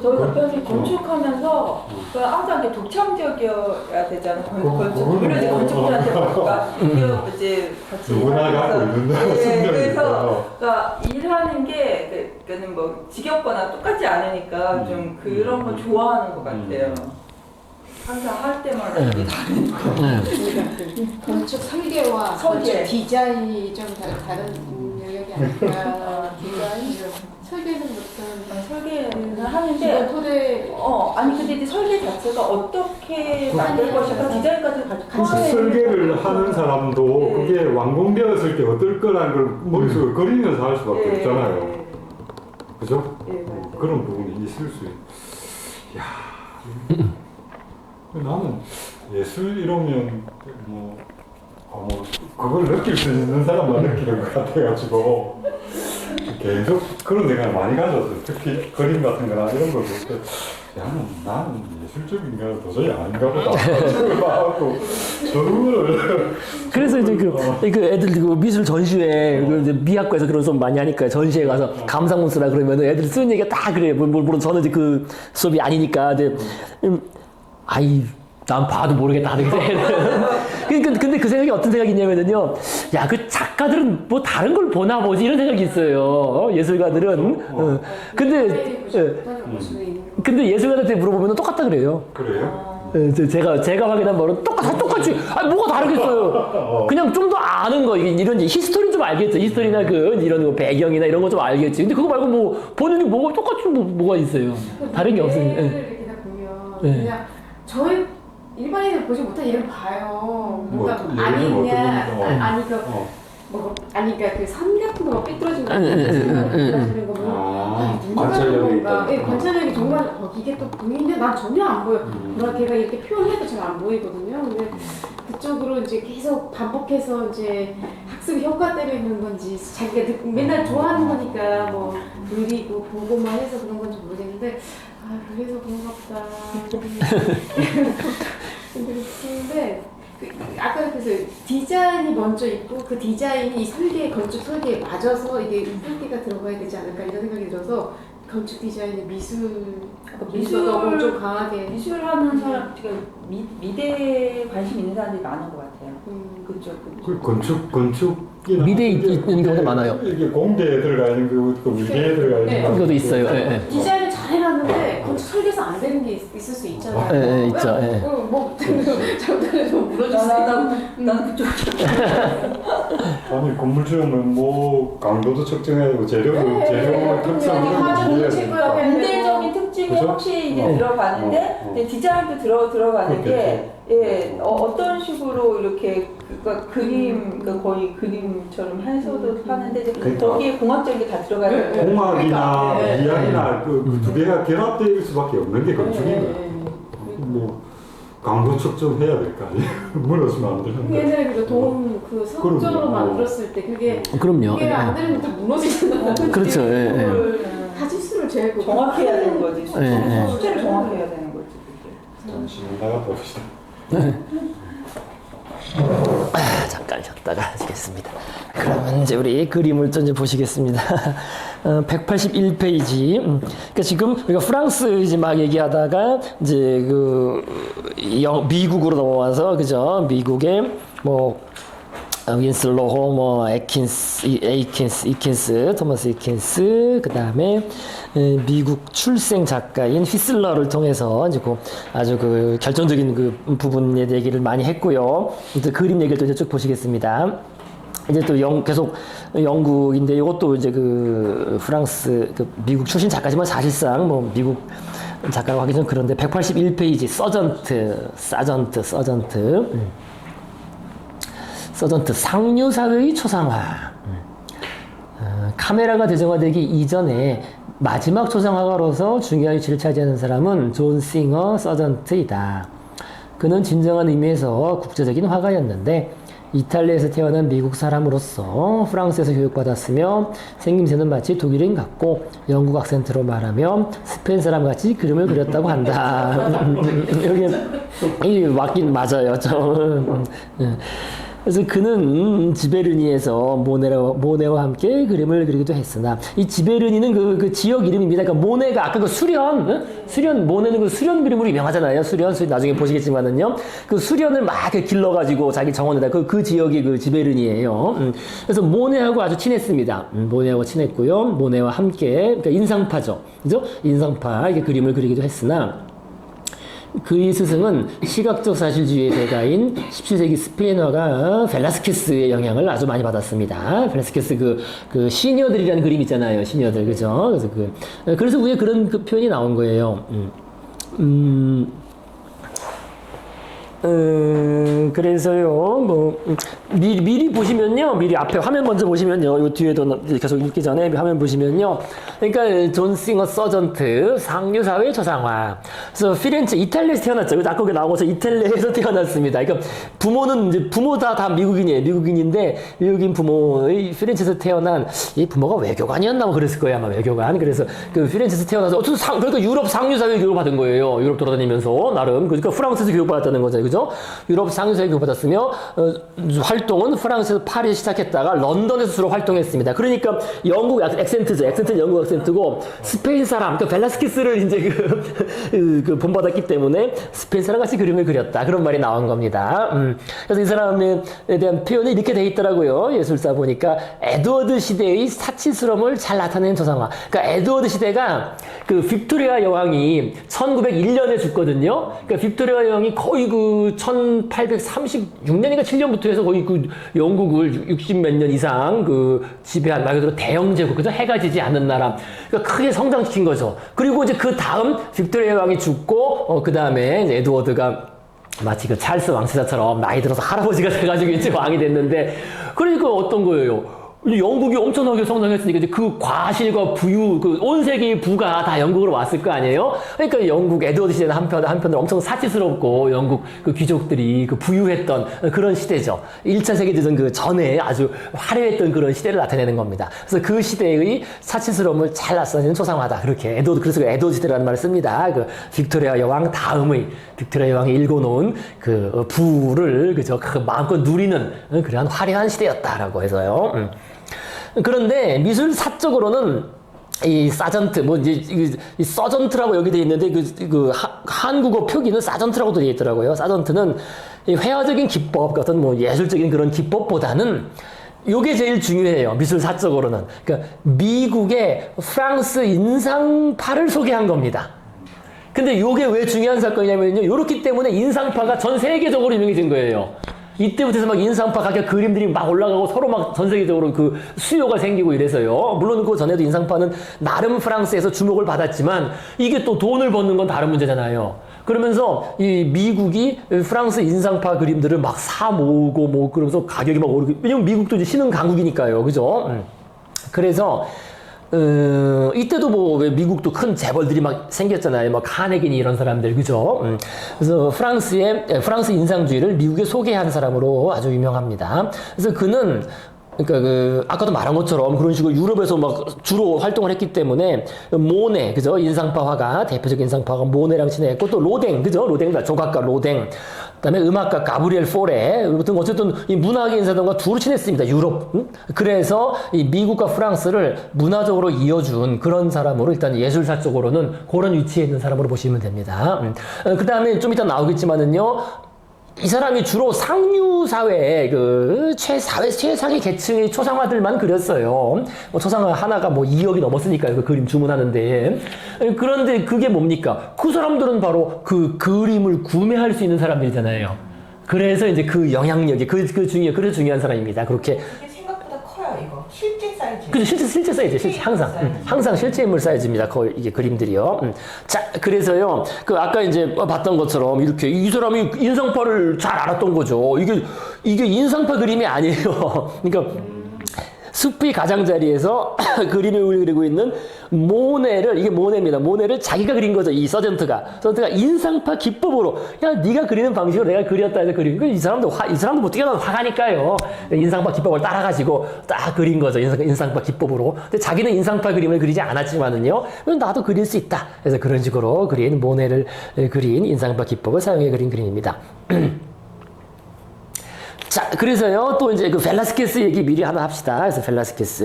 저희 남편이 건축하면서 항상 이렇게 독창적이어야 되잖아요. 물론 이제 건축물한테 보니까 이제 같이 누구나 갖고 있는 순간이 그래서 그러니까 일하는 게 그러니까는 뭐 지겹거나 똑같지 않으니까 좀 그런 거 좋아하는 것 같아요. 항상 할 때마다 이게 다른 건축 설계와 설계. 건축 디자인이 좀 다른 영역이 아닐까. 디자인, 설계는 보통 설계는 기본 하는데 토대 아니 근데 이제 설계 자체가 어떻게 만들 것인가 디자인까지 같이 그 설계를 하는 사람도 네. 그게 완공되었을 때 어떨 거라는 걸 머릿속에 그리면서 할 수밖에 없잖아요. 그죠? 네, 맞아요. 그런 부분이 있을 수 있. 야, 나는 예술 이러면 뭐 그걸 느낄 수 있는 사람만 느끼는 것 같아가지고 계속 그런 생각을 많이 가졌어요. 특히 그림 같은 거나 이런 걸 볼 때, 나는 예술적인 거 도저히 아닌가 보다. 하고 저를 그래서 이제 그 애들 그 미술 전시회 그 이제 미학과에서 그런 수업 많이 하니까 전시회 가서 감상문 쓰라 그러면 애들 쓰는 얘기가 다 그래. 물론 저는 이제 그 수업이 아니니까 이제 아이 난 봐도 모르겠다 하는 게 근데 그 생각이 어떤 생각이 있냐면요. 야, 그 작가들은 뭐 다른 걸 보나 보지 이런 생각이 있어요. 예술가들은. 근데 예술가들한테 물어보면 똑같다 그래요. 그래요? 제가 확인한 바로 똑같이. 아니, 뭐가 다르겠어요. 그냥 좀 더 아는 거. 이런 히스토리 좀 알겠죠. 히스토리나 이런 거 배경이나 이런 거 좀 알겠지. 근데 그거 말고 뭐, 본인이 뭐가 똑같이 뭐가 있어요. 다른 게 없으니까. 이렇게 다 보면 네. 그냥 저희 일반인들 보지 못한 예를 봐요. 뭐가 뭐, 아니 예를 들면 있냐, 어떤 겁니까? 아니 그러니까 그 선 같은 거 삐뚤어진 거 응. 거 보면 관찰력이 있다. 예, 관찰력이 정말 이게 또 보이는데 난 전혀 안 보여. 뭐라 걔가 이렇게 표현해도 잘 안 보이거든요. 근데 그쪽으로 이제 계속 반복해서 이제 학습 효과 때문에 있는 건지 자기가 맨날 좋아하는 거니까 뭐 그리고 보고만 해서 그런 건지 모르겠는데 그래서 그런가 보다. 근데 아까 그래서 디자인이 먼저 있고 그 디자인이 이 설계, 건축 설계에 맞아서 이게 설계가 들어가야 되지 않을까 이런 생각이 들어서 건축 디자인의 미술도 좀 강하게 미술하는 사람 미대에 관심 있는 사람들이 많은 것 같아요. 그쪽. 그 건축이나 미대에 있는 경우도 많아요. 이게 공대에 들어가 있는 그 미대에 들어가 있는 네. 거. 그것도 있어요. 예. 디자인을 잘 해놨는데 건축 설계에서 안 되는 게 있을 수 있잖아요. 예, 있죠. 예. 뭐 저한테 좀 물어주세요. 난 그쪽. 아니 건물 지으면 뭐 강도도 측정해야 되고 재료 특성을 화장도 이해해야 체크해야 되니까. 되고. 문대적인 특징이 그죠? 확실히 이제 들어가는데 근데 디자인도 들어가는 게 어떤 식으로 이렇게 그림 거의 그림처럼 해서도 하는데 이제 그러니까. 거기에 공학적인 게 다 들어가야 돼요. 공학이나 네. 미학이나 그 두 개가 결합될 수밖에 없는 게 건축인 거야. 뭐 강도 측정해야 될 거 아니에요. 무너지면 안 되는데. 옛날에 그 석조로 그럼요. 만들었을 때 그게 그럼요. 그게 안 되면 다 무너지잖아. 그렇죠. 예. 가지수를 재고 정확해야 되는 거지. 네. 숫자를 정확해야 되는 거지. 잠시 나갔다 봅시다. 잠깐 쉬었다가 하시겠습니다. 그러면 이제 우리 그림을 좀 이제 보시겠습니다. 181페이지. 그러니까 지금 우리가 프랑스 이제 막 얘기하다가 이제 미국으로 넘어와서 그죠? 미국의 뭐 윈슬로호, 뭐 이킨스, 토마스 이킨스, 그 다음에 미국 출생 작가인 휘슬러를 통해서 이제 아주 그 결정적인 그 부분에 얘기를 많이 했고요. 또 그림 얘기를 또 이제 쭉 보시겠습니다. 이제 또 계속 영국인데 이것도 이제 그 프랑스, 미국 출신 작가지만 사실상 뭐 미국 작가라고 하기 좀 그런데 181페이지 서전트 상류사의 초상화. 카메라가 대중화되기 이전에 마지막 초상화가로서 중요한 위치를 차지하는 사람은 존 싱어 서전트이다. 그는 진정한 의미에서 국제적인 화가였는데 이탈리아에서 태어난 미국 사람으로서 프랑스에서 교육받았으며 생김새는 마치 독일인 같고 영국 악센트로 말하며 스페인 사람 같이 그림을 그렸다고 한다. 여기 맞긴 맞아요. 그래서 그는 지베르니에서 모네와 함께 그림을 그리기도 했으나 이 지베르니는 그 지역 이름입니다. 그러니까 모네가 아까 그 수련 모네는 그 수련 그림으로 유명하잖아요. 수련 나중에 보시겠지만은요. 그 수련을 막 길러가지고 자기 정원에다 그 지역이 그 지베르니예요. 그래서 모네하고 아주 친했습니다. 모네하고 친했고요. 모네와 함께 그러니까 인상파죠, 그죠? 인상파 이게 그림을 그리기도 했으나 그의 스승은 시각적 사실주의의 대가인 17세기 스페인 화가 벨라스케스의 영향을 아주 많이 받았습니다. 벨라스케스 그 시녀들이라는 그림 있잖아요. 시녀들, 그죠? 그래서 위에 그런 그 표현이 나온 거예요. 그래서요, 미리 보시면요, 미리 앞에 화면 먼저 보시면요, 요 뒤에도 계속 읽기 전에 화면 보시면요, 그러니까 존 싱어 서전트, 상류사회 초상화. 그래서 피렌체, 이탈리아에서 태어났죠. 아까 거기 나오고서 이탈리아에서 태어났습니다. 그러니까 부모는 이제 부모 다 미국인이에요. 미국인인데, 미국인 부모의 피렌체에서 태어난, 이 부모가 외교관이었나 뭐 그랬을 거예요, 아마 외교관. 그래서 그 피렌체에서 태어나서, 그러니까 유럽 상류사회 교육을 받은 거예요. 유럽 돌아다니면서, 나름. 그러니까 프랑스에서 교육받았다는 거죠. 그죠? 유럽 상류사회 교육받았으며, 활동은 프랑스에서 파리에서 시작했다가 런던에서 주로 활동했습니다. 그러니까 영국 액센트죠. 액센트는 영국 액센트고 스페인 사람, 그러니까 벨라스키스를 이제 그 본받았기 때문에 스페인 사람 같이 그림을 그렸다. 그런 말이 나온 겁니다. 그래서 이 사람에 대한 표현이 이렇게 돼 있더라고요. 예술사 보니까 에드워드 시대의 사치스러움을 잘 나타내는 초상화. 그러니까 에드워드 시대가 그 빅토리아 여왕이 1901년에 죽거든요. 그러니까 빅토리아 여왕이 거의 그 1836년인가 7년부터 해서 거의 그 영국을 60 몇 년 이상 그 지배한 말 그대로 대영 제국, 그죠? 해가 지지 않는 나라. 그러니까 크게 성장시킨 거죠. 그리고 이제 그 다음 빅토리아 왕이 죽고, 그 다음에 에드워드가 마치 그 찰스 왕세자처럼 나이 들어서 할아버지가 돼가지고 이제 왕이 됐는데, 그러니까 어떤 거예요? 영국이 엄청나게 성장했으니까 이제 그 과실과 부유, 그 온 세계의 부가 다 영국으로 왔을 거 아니에요? 그러니까 영국 에드워드 시대는 한편으로 엄청 사치스럽고 영국 그 귀족들이 그 부유했던 그런 시대죠. 1차 세계대전 그 전에 아주 화려했던 그런 시대를 나타내는 겁니다. 그래서 그 시대의 사치스러움을 잘 나타내는 초상화다. 그렇게 그래서 에드워드 시대라는 말을 씁니다. 그 빅토리아 여왕 다음의 빅토리아 여왕이 일궈놓은 그 부를 그저 그 마음껏 누리는 그러한 화려한 시대였다라고 해서요. 그런데 미술 사적으로는 이 사전트, 뭐 이제 이 서전트라고 여기 돼 있는데 한국어 표기는 사전트라고 돼 있더라고요. 사전트는 이 회화적인 기법 같은 뭐 예술적인 그런 기법보다는 요게 제일 중요해요. 미술 사적으로는. 그러니까 미국의 프랑스 인상파를 소개한 겁니다. 근데 요게 왜 중요한 사건이냐면요. 요렇기 때문에 인상파가 전 세계적으로 유명해진 거예요. 이때부터 해서 막 인상파 가격 그림들이 막 올라가고 서로 막 전 세계적으로 그 수요가 생기고 이래서요. 물론 그 전에도 인상파는 나름 프랑스에서 주목을 받았지만 이게 또 돈을 버는 건 다른 문제잖아요. 그러면서 이 미국이 프랑스 인상파 그림들을 막 사 모으고 뭐 그러면서 가격이 막 오르고, 왜냐면 미국도 이제 신흥 강국이니까요. 그죠? 그래서 이때도 뭐 왜 미국도 큰 재벌들이 막 생겼잖아요. 뭐 카네기니 이런 사람들, 그죠? 그래서 프랑스 인상주의를 미국에 소개한 사람으로 아주 유명합니다. 그래서 그는 그러니까 아까도 말한 것처럼 그런 식으로 유럽에서 막 주로 활동을 했기 때문에 모네, 그죠? 인상파 화가, 대표적인 인상파가 모네랑 친했고, 또 로댕, 그죠? 로댕, 조각가 로댕. 그다음에 음악가 가브리엘 포레, 어쨌든 이 문학의 인사들과 두루 친했습니다. 유럽. 그래서 이 미국과 프랑스를 문화적으로 이어준 그런 사람으로 일단 예술사 쪽으로는 그런 위치에 있는 사람으로 보시면 됩니다. 그다음에 좀 이따 나오겠지만은요. 이 사람이 주로 상류사회의 최상위 계층의 초상화들만 그렸어요. 뭐 초상화 하나가 뭐 2억이 넘었으니까요. 그 그림 주문하는데. 그런데 그게 뭡니까? 그 사람들은 바로 그 그림을 구매할 수 있는 사람들이잖아요. 그래서 이제 그 영향력이, 그래서 중요한 사람입니다. 그렇게. 이게 생각보다 커요, 이거. 실제 사이즈. 그죠, 실제 사이즈, 항상 실제 인물 사이즈입니다. 이게 그림들이요. 자, 그래서요, 아까 이제 봤던 것처럼 이렇게 이 사람이 인상파를 잘 알았던 거죠. 이게 인상파 그림이 아니에요. 그러니까, 숲의 가장자리에서 그림을 그리고 있는 모네를, 이게 모네입니다. 모네를 자기가 그린 거죠. 이 서전트가 인상파 기법으로, 야, 네가 그리는 방식으로 내가 그렸다 해서 그린 거. 이 사람도 뭐 뛰어난 화가니까요. 인상파 기법을 따라가지고 딱 그린 거죠. 인상파 기법으로. 근데 자기는 인상파 그림을 그리지 않았지만은요, 나도 그릴 수 있다. 그래서 그런 식으로 그린 모네를 그린 인상파 기법을 사용해 그린 그림입니다. 자, 그래서요, 또 이제 그 벨라스케스 얘기 미리 하나 합시다. 그래서 벨라스케스.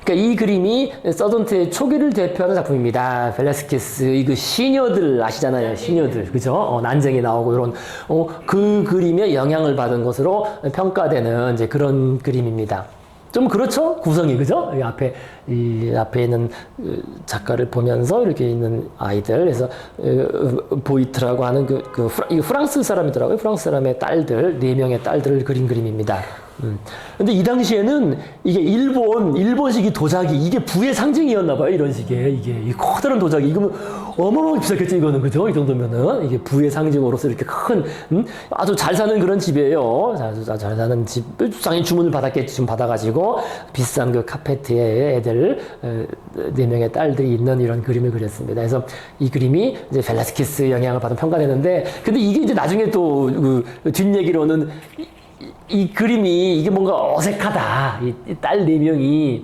그러니까 이 그림이 서전트의 초기를 대표하는 작품입니다. 벨라스케스, 그 시녀들 아시잖아요. 시녀들. 그죠? 난쟁이 나오고 이런, 그 그림에 영향을 받은 것으로 평가되는 이제 그런 그림입니다. 좀 그렇죠? 구성이, 그죠? 이 앞에 있는 작가를 보면서 이렇게 있는 아이들. 그래서, 보이트라고 하는 이 프랑스 사람이더라고요. 프랑스 사람의 딸들, 4명의 딸들을 그린 그림입니다. 근데 이 당시에는 이게 일본식이 도자기, 이게 부의 상징이었나봐요. 이런 식의. 이 커다란 도자기. 이거는 어마어마하게 비쌌겠죠, 이거는. 그죠? 이 정도면은. 이게 부의 상징으로서 이렇게 큰, 아주 잘 사는 그런 집이에요. 아주 잘 사는 집. 상당히 주문을 받았겠지. 좀 받아가지고, 비싼 그 카페트에 애들, 4명의 딸들이 있는 이런 그림을 그렸습니다. 그래서 이 그림이 이제 벨라스키스 영향을 받은 평가되는데, 근데 이게 이제 나중에 또, 뒷얘기로는 이 그림이 이게 뭔가 어색하다. 이 딸 4명이.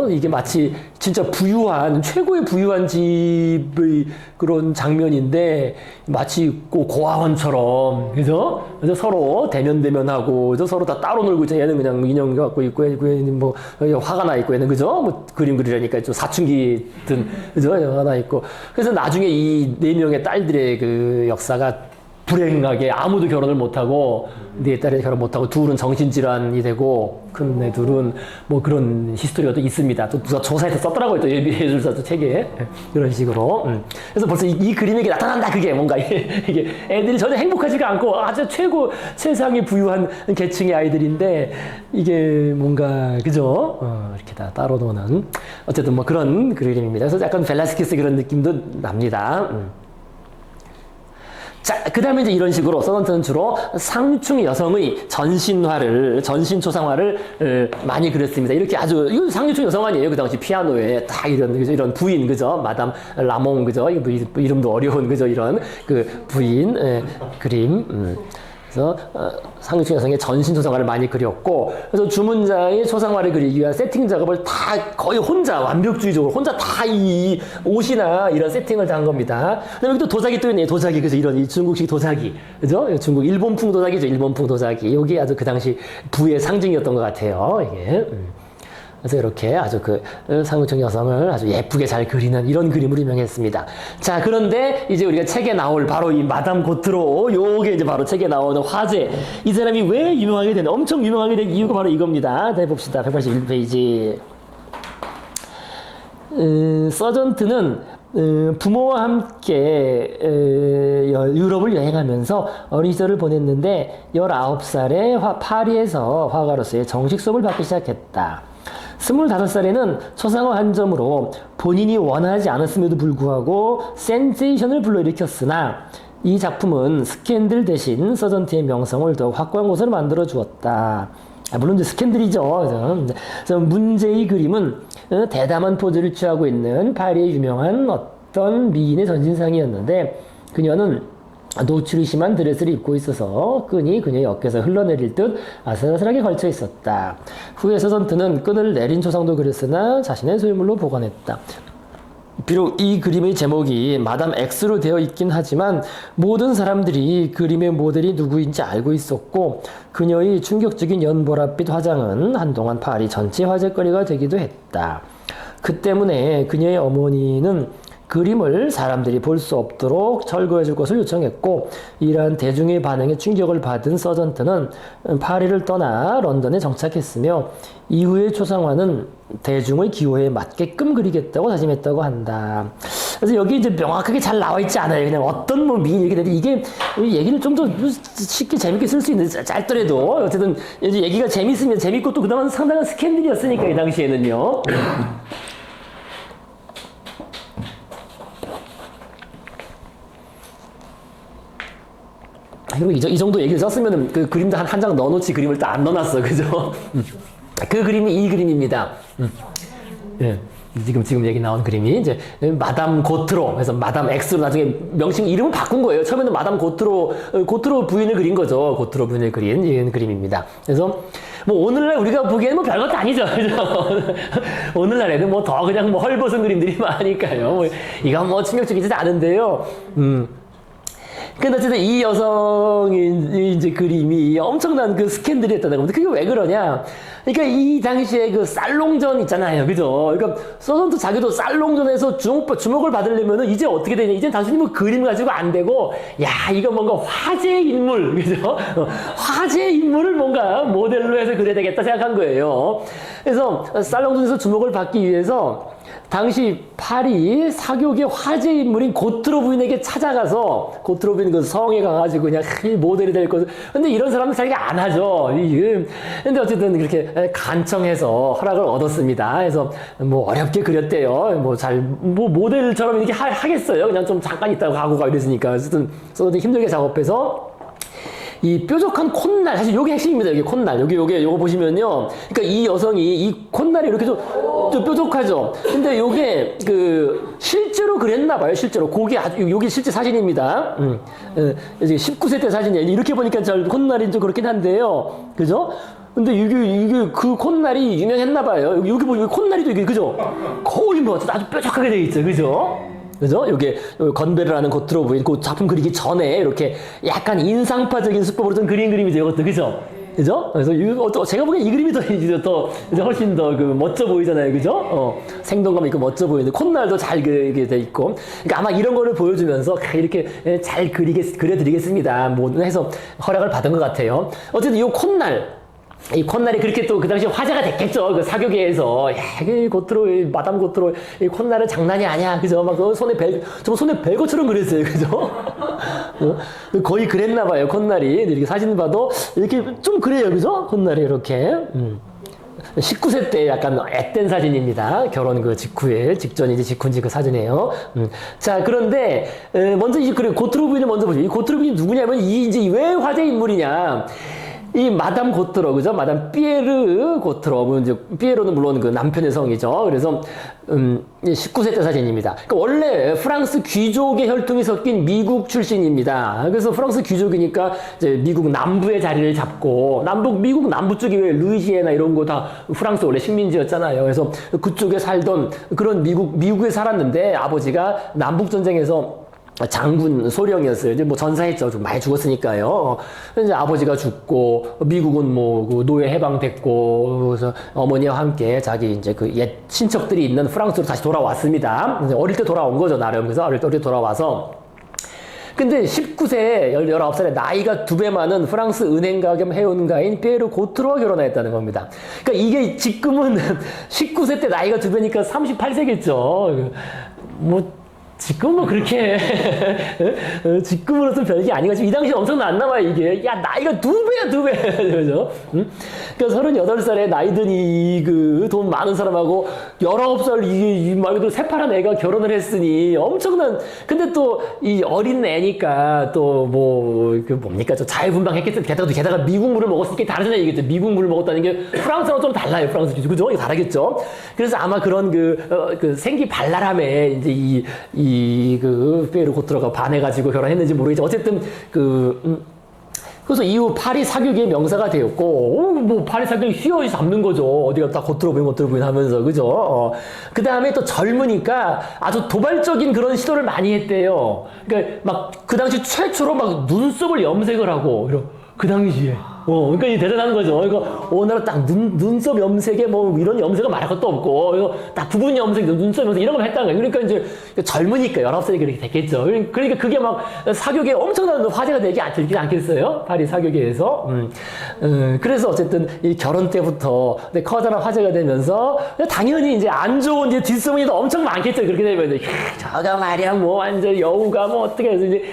이게 마치 진짜 최고의 부유한 집의 그런 장면인데 마치 고아원처럼, 그죠? 그래서 서로 대면하고, 서로 다 따로 놀고 있잖아요. 얘는 그냥 인형 갖고 있고, 얘는 뭐, 화가 나 있고, 얘는 그죠? 뭐, 그림 그리려니까 좀 사춘기 든, 그죠? 화가 나 있고. 그래서 나중에 이 4명의 딸들의 그 역사가 불행하게 아무도 결혼을 못하고, 4딸이 결혼 못하고, 둘은 정신질환이 되고, 큰 애 둘은 뭐 그런 히스토리가 또 있습니다. 또 누가 조사해서 썼더라고요. 또 예술사 책에. 이런 식으로. 그래서 벌써 이 그림에 나타난다. 그게 뭔가 이게 애들이 전혀 행복하지가 않고 아주 최상의 부유한 계층의 아이들인데, 이게 뭔가, 그죠? 이렇게 다 따로 노는. 어쨌든 뭐 그런 그림입니다. 그래서 약간 벨라스키스 그런 느낌도 납니다. 자, 그 다음에 이제 이런 식으로 서던트는 주로 상류층 여성의 전신 초상화를 많이 그렸습니다. 이렇게 이거 상류층 여성 아니에요. 그 당시 피아노에 딱 이런 부인, 그죠? 마담 라몽, 그죠? 이름도 어려운, 그죠? 이런 그 부인, 그림. 그래서 상류층 여성의 전신 초상화를 많이 그렸고, 그래서 주문자의 초상화를 그리기 위한 세팅 작업을 다 거의 혼자 완벽주의적으로 혼자 다 이 옷이나 이런 세팅을 다 한 겁니다. 그다음에 또 도자기 또 있네요. 도자기. 그래서 이런 이 중국식 도자기, 그죠? 일본풍 도자기죠. 일본풍 도자기. 여기 아주 그 당시 부의 상징이었던 것 같아요. 이게. 그래서 이렇게 아주 상류층 여성을 아주 예쁘게 잘 그리는 이런 그림으로 유명했습니다. 자, 그런데 이제 우리가 책에 나올 바로 이 마담 고트로, 요게 이제 바로 책에 나오는 화제. 이 사람이 왜 유명하게 되는, 엄청 유명하게 된 이유가 바로 이겁니다. 자, 봅시다. 181페이지. 서전트는 부모와 함께 유럽을 여행하면서 어린 시절을 보냈는데 19살에 파리에서 화가로서의 정식 수업을 받기 시작했다. 25살에는 초상화 한 점으로 본인이 원하지 않았음에도 불구하고 센세이션을 불러일으켰으나 이 작품은 스캔들 대신 서전트의 명성을 더 확고한 곳으로 만들어 주었다. 물론 이제 스캔들이죠. 그래서 문제의 그림은 대담한 포즈를 취하고 있는 파리의 유명한 어떤 미인의 전신상이었는데, 그녀는 노출이 심한 드레스를 입고 있어서 끈이 그녀의 어깨에서 흘러내릴 듯 아슬아슬하게 걸쳐 있었다. 후에 서전트는 끈을 내린 초상도 그렸으나 자신의 소유물로 보관했다. 비록 이 그림의 제목이 마담 X로 되어 있긴 하지만 모든 사람들이 그림의 모델이 누구인지 알고 있었고, 그녀의 충격적인 연보랏빛 화장은 한동안 파리 전체 화제거리가 되기도 했다. 그 때문에 그녀의 어머니는 그림을 사람들이 볼 수 없도록 철거해 줄 것을 요청했고, 이러한 대중의 반응에 충격을 받은 서전트는 파리를 떠나 런던에 정착했으며, 이후의 초상화는 대중의 기호에 맞게끔 그리겠다고 다짐했다고 한다. 그래서 여기 이제 명확하게 잘 나와 있지 않아요. 그냥 어떤 뭐 미인 얘기 되는데, 이게 얘기를 좀 더 쉽게 재밌게 쓸 수 있는, 짧더라도 어쨌든 이제 얘기가 재밌으면 재밌고, 또 그다음은 상당한 스캔들이었으니까 이 당시에는요. 그리고 이 정도 얘기를 썼으면 그 그림도 한 장 넣어놓지, 그림을 또 안 넣어놨어. 그죠? 그 그림이 이 그림입니다. 예. 지금 얘기 나온 그림이 이제 마담 고트로, 그래서 마담 X로 나중에 이름을 바꾼 거예요. 처음에는 마담 고트로 부인을 그린 거죠. 고트로 부인을 그린 이런 그림입니다. 그래서 뭐 오늘날 우리가 보기에는 뭐 별것도 아니죠. 그죠? 오늘날에는 뭐 더 그냥 뭐 헐벗은 그림들이 많으니까요. 뭐 이건 뭐 충격적이지 않은데요. 근데 어쨌든 이 여성의 이제 그림이 엄청난 그 스캔들이 했다는 겁니다. 그게 왜 그러냐? 그러니까 이 당시에 그 쌀롱전 있잖아요. 그죠? 그러니까 서전트 자기도 쌀롱전에서 주목을 받으려면은 이제 어떻게 되냐? 이제 단순히 뭐 그림 가지고 안 되고, 야, 이거 뭔가 화제 인물, 그죠? 화제 인물을 뭔가 모델로 해서 그려야 되겠다 생각한 거예요. 그래서 쌀롱전에서 주목을 받기 위해서 당시 파리 사교계 화제 인물인 고트로 부인에게 찾아가서 고트로 부인 그 성에 가가지고 그냥 모델이 될 것. 근데 이런 사람은 자기가 안 하죠. 근데 어쨌든 그렇게 간청해서 허락을 얻었습니다. 그래서 뭐 어렵게 그렸대요. 뭐 모델처럼 이렇게 하겠어요. 그냥 좀 잠깐 있다가 가고 가 이랬으니까. 어쨌든 힘들게 작업해서 이 뾰족한 콧날, 사실 요게 핵심입니다. 여기 콧날. 요거 보시면요. 그러니까 이 여성이 이 콧날이 이렇게 좀 뾰족하죠. 근데 요게 실제로 그랬나 봐요. 실제로. 요게 실제 사진입니다. 19세 때 사진이에요. 이렇게 보니까 콧날이 좀 그렇긴 한데요. 그죠? 근데 이게 그 콧날이 유명했나 봐요. 여기 보면 콧날이 이게, 그죠? 거의 뭐 아주 뾰족하게 돼 있죠. 그죠? 그죠? 요게 건베르라는 고트로 부인 그 작품 그리기 전에 이렇게 약간 인상파적인 수법으로 좀 그린 그림이죠. 이것도. 그죠? 그죠? 그래서 제가 보기엔 이 그림이 더 훨씬 더 멋져 보이잖아요. 그죠? 생동감 있고 멋져 보이는데 콧날도 잘 이렇게 돼 있고. 그러니까 아마 이런 거를 보여주면서 이렇게 잘 그려드리겠습니다. 뭐 해서 허락을 받은 것 같아요. 어쨌든 이 콧날이 그렇게 또 그 당시 화제가 됐겠죠. 그 사교계에서. 야, 마담 고트로, 이 콧날은 장난이 아니야. 그죠? 막 손에 벨 것처럼 그랬어요. 그죠? 거의 그랬나 봐요. 콧날이. 이렇게 사진 봐도 이렇게 좀 그래요. 그죠? 콧날이 이렇게. 19세 때 약간 앳된 사진입니다. 결혼 직전이지 직후인지 그 사진이에요. 자, 그런데, 먼저 고트로 부인을 먼저 보죠. 이 고트로 부인이 누구냐면, 이제 왜 화제 인물이냐. 이 마담 고트로, 그죠? 마담 피에르 고트로. 이제 피에로는 물론 그 남편의 성이죠. 그래서 19세 때 사진입니다. 그러니까 원래 프랑스 귀족의 혈통이 섞인 미국 출신입니다. 그래서 프랑스 귀족이니까 이제 미국 남부의 자리를 잡고 미국 남부 쪽이 왜 루이지애나 이런 거 다 프랑스 원래 식민지였잖아요. 그래서 그쪽에 살던 그런 미국에 살았는데 아버지가 남북 전쟁에서 장군 소령이었어요. 이제 뭐 전사했죠. 좀 많이 죽었으니까요. 이제 아버지가 죽고 미국은 뭐 노예 해방됐고 그래서 어머니와 함께 자기 이제 그 옛 친척들이 있는 프랑스로 다시 돌아왔습니다. 어릴 때 돌아온 거죠, 나름. 그래서 어릴 때 돌아와서 근데 19세, 19살에 나이가 2배 많은 프랑스 은행가 겸 해운가인 피에르 고트로와 결혼했다는 겁니다. 그러니까 이게 지금은 19세 때 나이가 2배니까 38세겠죠. 지금 뭐 그렇게 지금으로서 별게 아니가지고 이 당시에 엄청 났나봐요. 이게 나이가 2배야. 그죠? 그러니까 38살에 나이 든 돈 많은 사람하고 19살 이 말 그대로 새파란 애가 결혼을 했으니 엄청난. 근데 또 이 어린 애니까 또 뭡니까 좀 자유분방했겠죠. 게다가 미국 물을 먹었으니까 다르잖아요. 이게 미국 물을 먹었다는 게 프랑스랑 좀 달라요. 프랑스 기준. 그죠? 이게 다르겠죠. 그래서 아마 그런 생기 발랄함에 이제 피에르 고트로가 반해가지고 결혼했는지 모르겠지만 어쨌든 그래서 이후 파리 사교계의 명사가 되었고, 파리 사교계 휘어이 잡는 거죠. 어디가 다 고트로 부인 하면서, 그죠? 그 다음에 또 젊으니까 아주 도발적인 그런 시도를 많이 했대요. 그러니까 그 당시 최초로 눈썹을 염색을 하고, 그 당시에. 그러니까 이게 대단한 거죠. 그러니까 오늘은 딱 눈썹 염색에 이런 염색은 말할 것도 없고, 이거 딱 부분 염색, 눈썹 염색 이런 걸 했다는 거예요. 그러니까 이제 젊으니까 19살이 그렇게 됐겠죠. 그러니까 그게 사교계에 엄청난 화제가 되지 않겠어요? 파리 사교계에서. 그래서 어쨌든 이 결혼 때부터 커다란 화제가 되면서 당연히 이제 안 좋은 이제 뒷소문이 엄청 많겠죠. 그렇게 되면 저가 말이야 완전 여우가 어떻게 해서 이제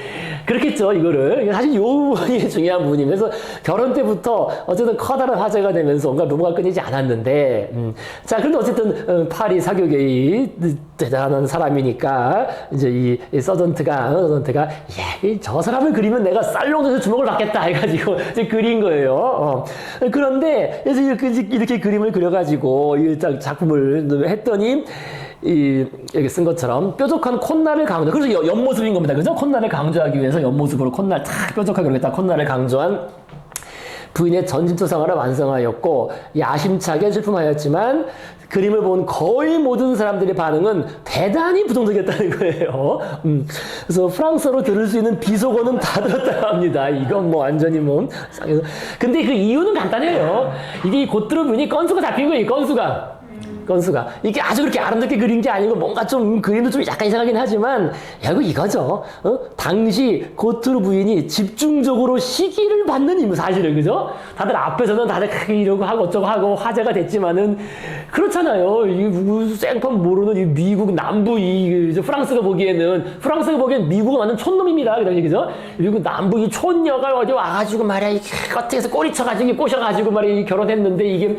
그렇겠죠. 이거를. 사실 요 부분이 중요한 부분입니다. 그래서 결혼 때부터 어쨌든 커다란 화제가 되면서 뭔가 끊이지 않았는데, 자, 그런데 어쨌든 파리 사교계의 대단한 사람이니까 이제 이 서전트가 저 사람을 그리면 내가 쌀롱전에서 주목을 받겠다 해가지고 이제 그린 거예요. 그런데 이렇게 그림을 그려가지고 이 작품을 했더니 여기 쓴 것처럼 뾰족한 콧날을 강조. 그래서 옆모습인 겁니다. 그죠? 콧날을 강조하기 위해서 옆모습으로 콧날 탁 뾰족하게 이렇게 딱 콧날을 강조한 부인의 전진토상화를 완성하였고 야심차게 출품하였지만 그림을 본 거의 모든 사람들의 반응은 대단히 부정적이었다는 거예요. 그래서 프랑스어로 들을 수 있는 비속어는 다 들었다고 합니다. 이건 뭐 완전히 뭐. 근데 그 이유는 간단해요. 이게 곧들어 보니 건수가 잡힌 거예요, 건수가. 이게 아주 그렇게 아름답게 그린 게 아니고 뭔가 좀 그림도 좀 약간 이상하긴 하지만 결국 이거죠. 당시 고트루 부인이 집중적으로 시기를 받는 인물 사실은 그죠? 다들 앞에서는 다들 크게 이러고 하고 어쩌고 하고 화제가 됐지만은 그렇잖아요. 이 생판 모르는 이 미국 남부 이 프랑스가 보기에는 미국은 완전 촌놈입니다. 그죠? 미국 남부 이 촌녀가 어디 와가지고 말이야 이 어떻게해서 꼬리 쳐가지고 꼬셔가지고 말이야 결혼했는데 이게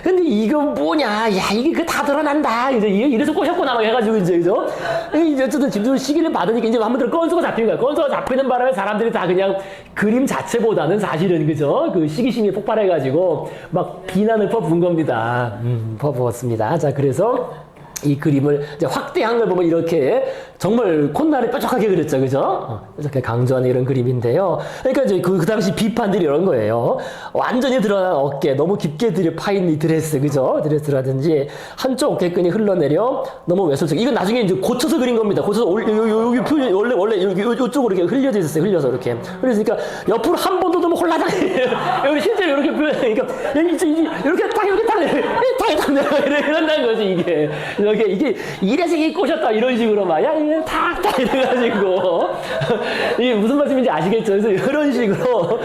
근데 이거 뭐냐? 야 이게 그 다 드러난다. 이제 이래서 꼬셨구나 막 해가지고 이제 그죠? 이제 어쨌든 집중 시기를 받으니까 이제 한번 건수가 잡힌 거야. 건수가 잡히는 바람에 사람들이 다 그냥 그림 자체보다는 사실은 그죠? 그 시기심이 폭발해가지고 막 비난을 퍼부은 겁니다. 퍼부었습니다. 자 그래서 이 그림을 이제 확대한 걸 보면 이렇게 정말 콧날을 뾰족하게 그렸죠, 그죠? 이렇게 강조하는 이런 그림인데요. 그러니까 이제 그 당시 비판들이 이런 거예요. 완전히 드러난 어깨, 너무 깊게 파인 이 드레스, 그죠? 드레스라든지 한쪽 어깨끈이 흘러내려 너무 외설적. 이건 나중에 이제 고쳐서 그린 겁니다. 고쳐서 여기 표현 원래 여기 이쪽으로 이렇게 흘려져 있었어요. 흘려서 이렇게. 그러니까 옆으로 한 번 더 너무 홀라당. 여기 실제로 이렇게 표현하니까 이렇게 딱 이런다는 거지 이게. 이게 이래서 이게 꼬셨다 이런 식으로 막 야 이게 탁탁 이래가지고 이게 무슨 말씀인지 아시겠죠? 그래서 이런 식으로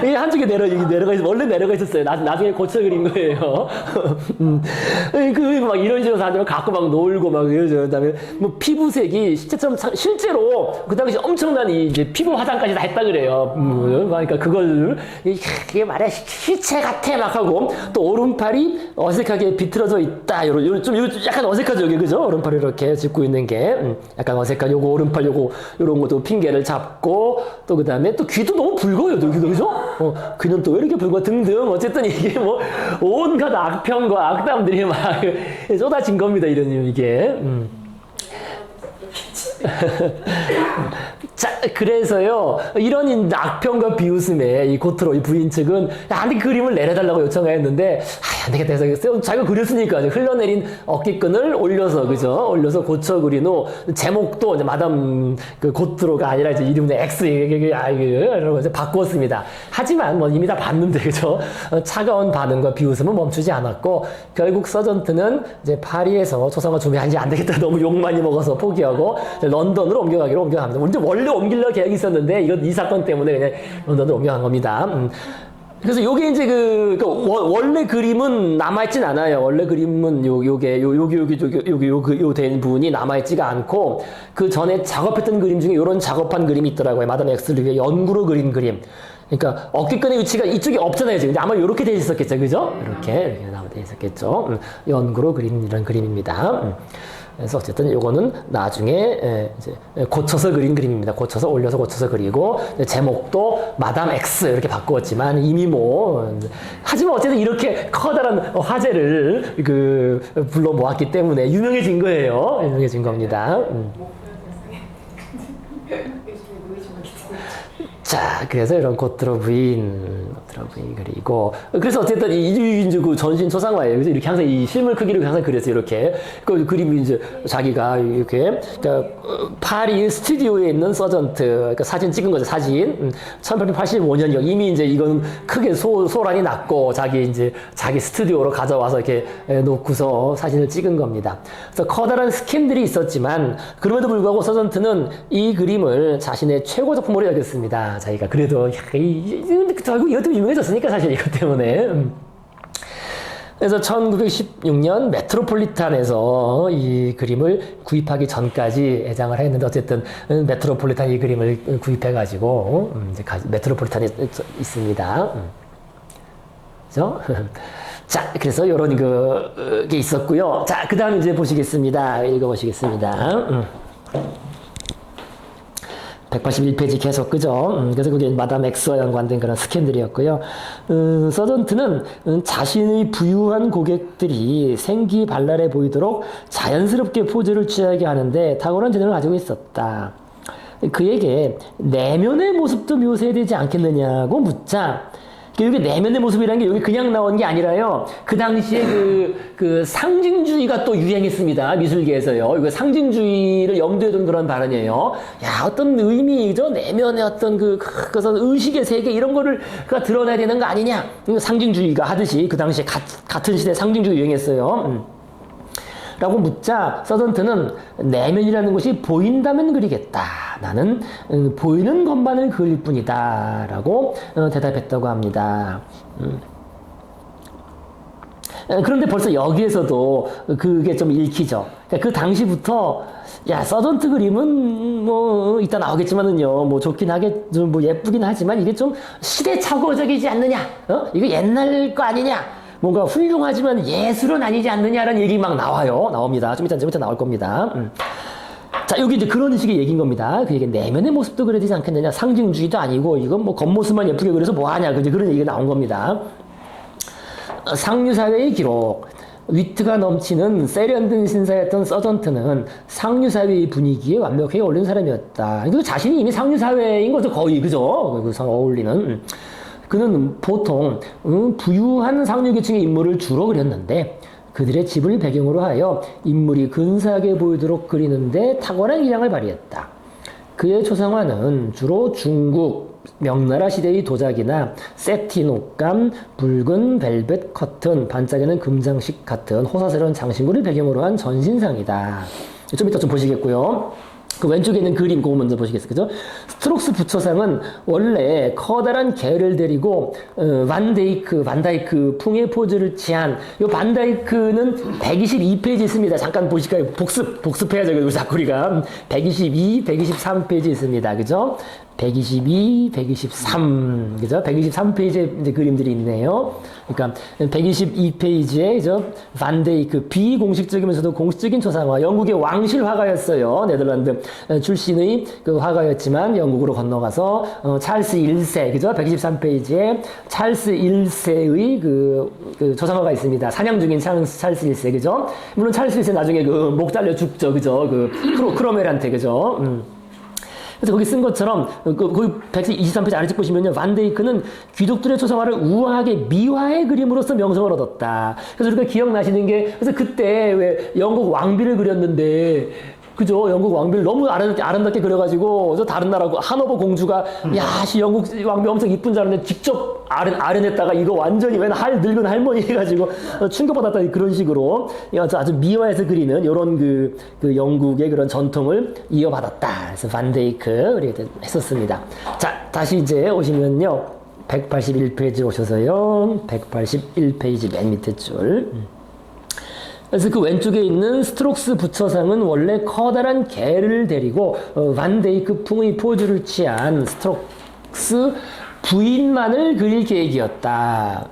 이게 한쪽에 내려가 있어 원래 내려가 있었어요. 나중에 고쳐 그린 거예요. 막 이런 식으로 사람들 갖고 막 놀고 막 이러죠. 그다음에 뭐 피부색이 실제로 그 당시 엄청난 이제 피부 화장까지 다 했다 그래요. 그러니까 그걸 이게 말이야 시체 같아 막 하고 또 오른팔이 어색하게 비틀어져 있다. 좀 약간 어색하죠, 여기 그죠? 오른팔 이렇게 짚고 있는 게 약간 어색한 요거 오른팔 요런 것도 핑계를 잡고 또 그다음에 또 귀도 너무 붉어요, 여기도 그죠? 귀는 또 왜 이렇게 붉어 등등 어쨌든 이게 뭐 온갖 악평과 악담들이 막 쏟아진 겁니다, 이런 이게. 자, 그래서요, 이런 악평과 비웃음에 이 고트로, 이 부인 측은, 나한테 그림을 내려달라고 요청했는데, 안 되겠다 해서, 자기가 그렸으니까, 흘러내린 어깨끈을 올려서, 그죠? 올려서 고쳐 그린 후, 제목도 이제 마담 그 고트로가 아니라 이제 이름은 X, 이러고 이제 바꾸었습니다. 하지만 뭐 이미 다 봤는데, 그죠? 차가운 반응과 비웃음은 멈추지 않았고, 결국 서전트는 이제 파리에서 초상화 준비한지 안 되겠다. 너무 욕 많이 먹어서 포기하고, 런던으로 옮겨갑니다. 원래 옮기려 계획이 있었는데 이 사건 때문에 그냥 런던으로 옮겨간 겁니다. 그래서 요게 이제 원래 그림은 남아있진 않아요. 원래 그림은 요 된 부분이 남아있지가 않고 그 전에 작업했던 그림 중에 요런 작업한 그림이 있더라고요. 마담 엑스를 위해 연구로 그린 그림. 그러니까 어깨끈의 위치가 이쪽이 없잖아요. 지금 아마 이렇게 돼 있었겠죠, 그죠? 이렇게 돼 있었겠죠. 연구로 그린 이런 그림입니다. 그래서 어쨌든 요거는 나중에 이제 고쳐서 그린 그림입니다. 올려서 고쳐서 그리고 제목도 마담 X 이렇게 바꾸었지만 이미 뭐 하지만 어쨌든 이렇게 커다란 화제를 불러 모았기 때문에 유명해진 거예요. 유명해진 겁니다. 자, 그래서 이런 고트로 부인 그리고 그래서 어쨌든 이제 그 전신 초상화예요. 그래서 이렇게 항상 이 실물 크기를 항상 그렸어요. 이렇게 그 그림이 이제 자기가 이렇게 그러니까 파리 스튜디오에 있는 서전트 그러니까 사진 찍은 거죠. 사진 1885년이요. 이미 이제 이건 크게 소란이 났고 자기 스튜디오로 가져와서 이렇게 놓고서 사진을 찍은 겁니다. 그래서 커다란 스캔들이 있었지만 그럼에도 불구하고 서전트는 이 그림을 자신의 최고 작품으로 여겼습니다. 자기가 그래도 결국 이것 때문에 유명해졌으니까 사실 이것 때문에. 그래서 1916년 메트로폴리탄에서 이 그림을 구입하기 전까지 애장을 했는데 어쨌든 메트로폴리탄 이 그림을 구입해가지고 이제 메트로폴리탄에 있습니다. 그죠? 자, 그래서 이런 게 있었고요. 자, 그 다음 이제 보시겠습니다. 읽어보시겠습니다. 181페이지 계속 그죠? 그래서 그게 마담 X와 연관된 그런 스캔들이었고요. 서전트는 자신의 부유한 고객들이 생기발랄해 보이도록 자연스럽게 포즈를 취하게 하는데 탁월한 재능을 가지고 있었다. 그에게 내면의 모습도 묘사되지 않겠느냐고 묻자 여기 내면의 모습이라는 게 여기 그냥 나온 게 아니라요. 그 당시에 그 상징주의가 또 유행했습니다. 미술계에서요. 이거 상징주의를 염두에 둔 그런 발언이에요. 야, 어떤 의미죠? 내면의 어떤 그래서 의식의 세계 이런 거를 드러내야 되는 거 아니냐? 상징주의가 하듯이 그 당시에 같은 시대에 상징주의 유행했어요. 라고 묻자 서던트는 내면이라는 것이 보인다면 그리겠다. 나는 보이는 것만을 그릴 뿐이다. 라고 대답했다고 합니다. 그런데 벌써 여기에서도 그게 좀 읽히죠. 그 당시부터 야, 서던트 그림은 뭐 이따 나오겠지만은요, 뭐 좋긴 하겠죠, 뭐 예쁘긴 하지만 이게 좀 시대착오적이지 않느냐? 이거 옛날 거 아니냐? 뭔가 훌륭하지만 예술은 아니지 않느냐라는 얘기 막 나옵니다. 좀 이따 나올 겁니다. 자, 여기 이제 그런 식의 얘기인 겁니다. 그 얘기 내면의 모습도 그려야 되지 않겠느냐? 상징주의도 아니고 이건 뭐 겉모습만 예쁘게 그려서 뭐 하냐? 이제 그런 얘기가 나온 겁니다. 상류사회의 기록. 위트가 넘치는 세련된 신사였던 서전트는 상류사회의 분위기에 완벽하게 어울리는 사람이었다. 그 자신이 이미 상류사회인 거죠, 거의. 그죠? 그 어울리는. 그는 보통 부유한 상류계층의 인물을 주로 그렸는데 그들의 집을 배경으로 하여 인물이 근사하게 보이도록 그리는데 탁월한 기량을 발휘했다. 그의 초상화는 주로 중국 명나라 시대의 도자기나 세틴 옷감, 붉은 벨벳 커튼, 반짝이는 금장식 같은 호사스러운 장식물을 배경으로 한 전신상이다. 좀 이따 좀 보시겠고요. 그 왼쪽에 있는 그림 그거 먼저 보시겠어요? 그죠? 스트록스 부처상은 원래 커다란 개를 데리고 반다이크 풍의 포즈를 취한 요 반다이크는 122페이지 있습니다. 잠깐 보실까요? 복습해야죠. 우리 작구리가 122, 123페이지 있습니다. 그죠? 122, 123, 그죠? 123페이지에 이제 그림들이 있네요. 그러니까 122페이지에 반데이크 비공식적이면서도 공식적인 초상화, 영국의 왕실 화가였어요. 네덜란드 출신의 그 화가였지만 영국으로 건너가서 찰스 1세, 그죠? 123페이지에 찰스 1세의 그 초상화가 있습니다. 사냥 중인 찰스 1세, 그죠? 물론 찰스 1세 나중에 그 목 잘려 죽죠, 그죠? 그 크로멜한테, 그죠? 그래서 거기 쓴 것처럼 거기 123페이지 아래쪽 보시면요, 반데이크는 귀족들의 초상화를 우아하게 미화의 그림으로서 명성을 얻었다. 그래서 우리가 기억나시는 게, 그래서 그때 왜 영국 왕비를 그렸는데, 그죠? 영국 왕비를 너무 아름답게 그려가지고 저 다른 나라 하노버 공주가 야씨 영국 왕비 엄청 이쁜 줄 알았는데 직접 아련했다가 이거 완전히 웬 늙은 할머니 해가지고 충격받았다, 그런 식으로 아주 미화해서 그리는 이런 그 영국의 그런 전통을 이어받았다. 그래서 반데이크 이렇게 했었습니다. 자, 다시 이제 오시면요, 181페이지 오셔서요, 181페이지 맨 밑에 줄. 그래서 그 왼쪽에 있는 스트록스 부처상은 원래 커다란 개를 데리고 반데이크 풍의 포즈를 취한 스트록스 부인만을 그릴 계획이었다.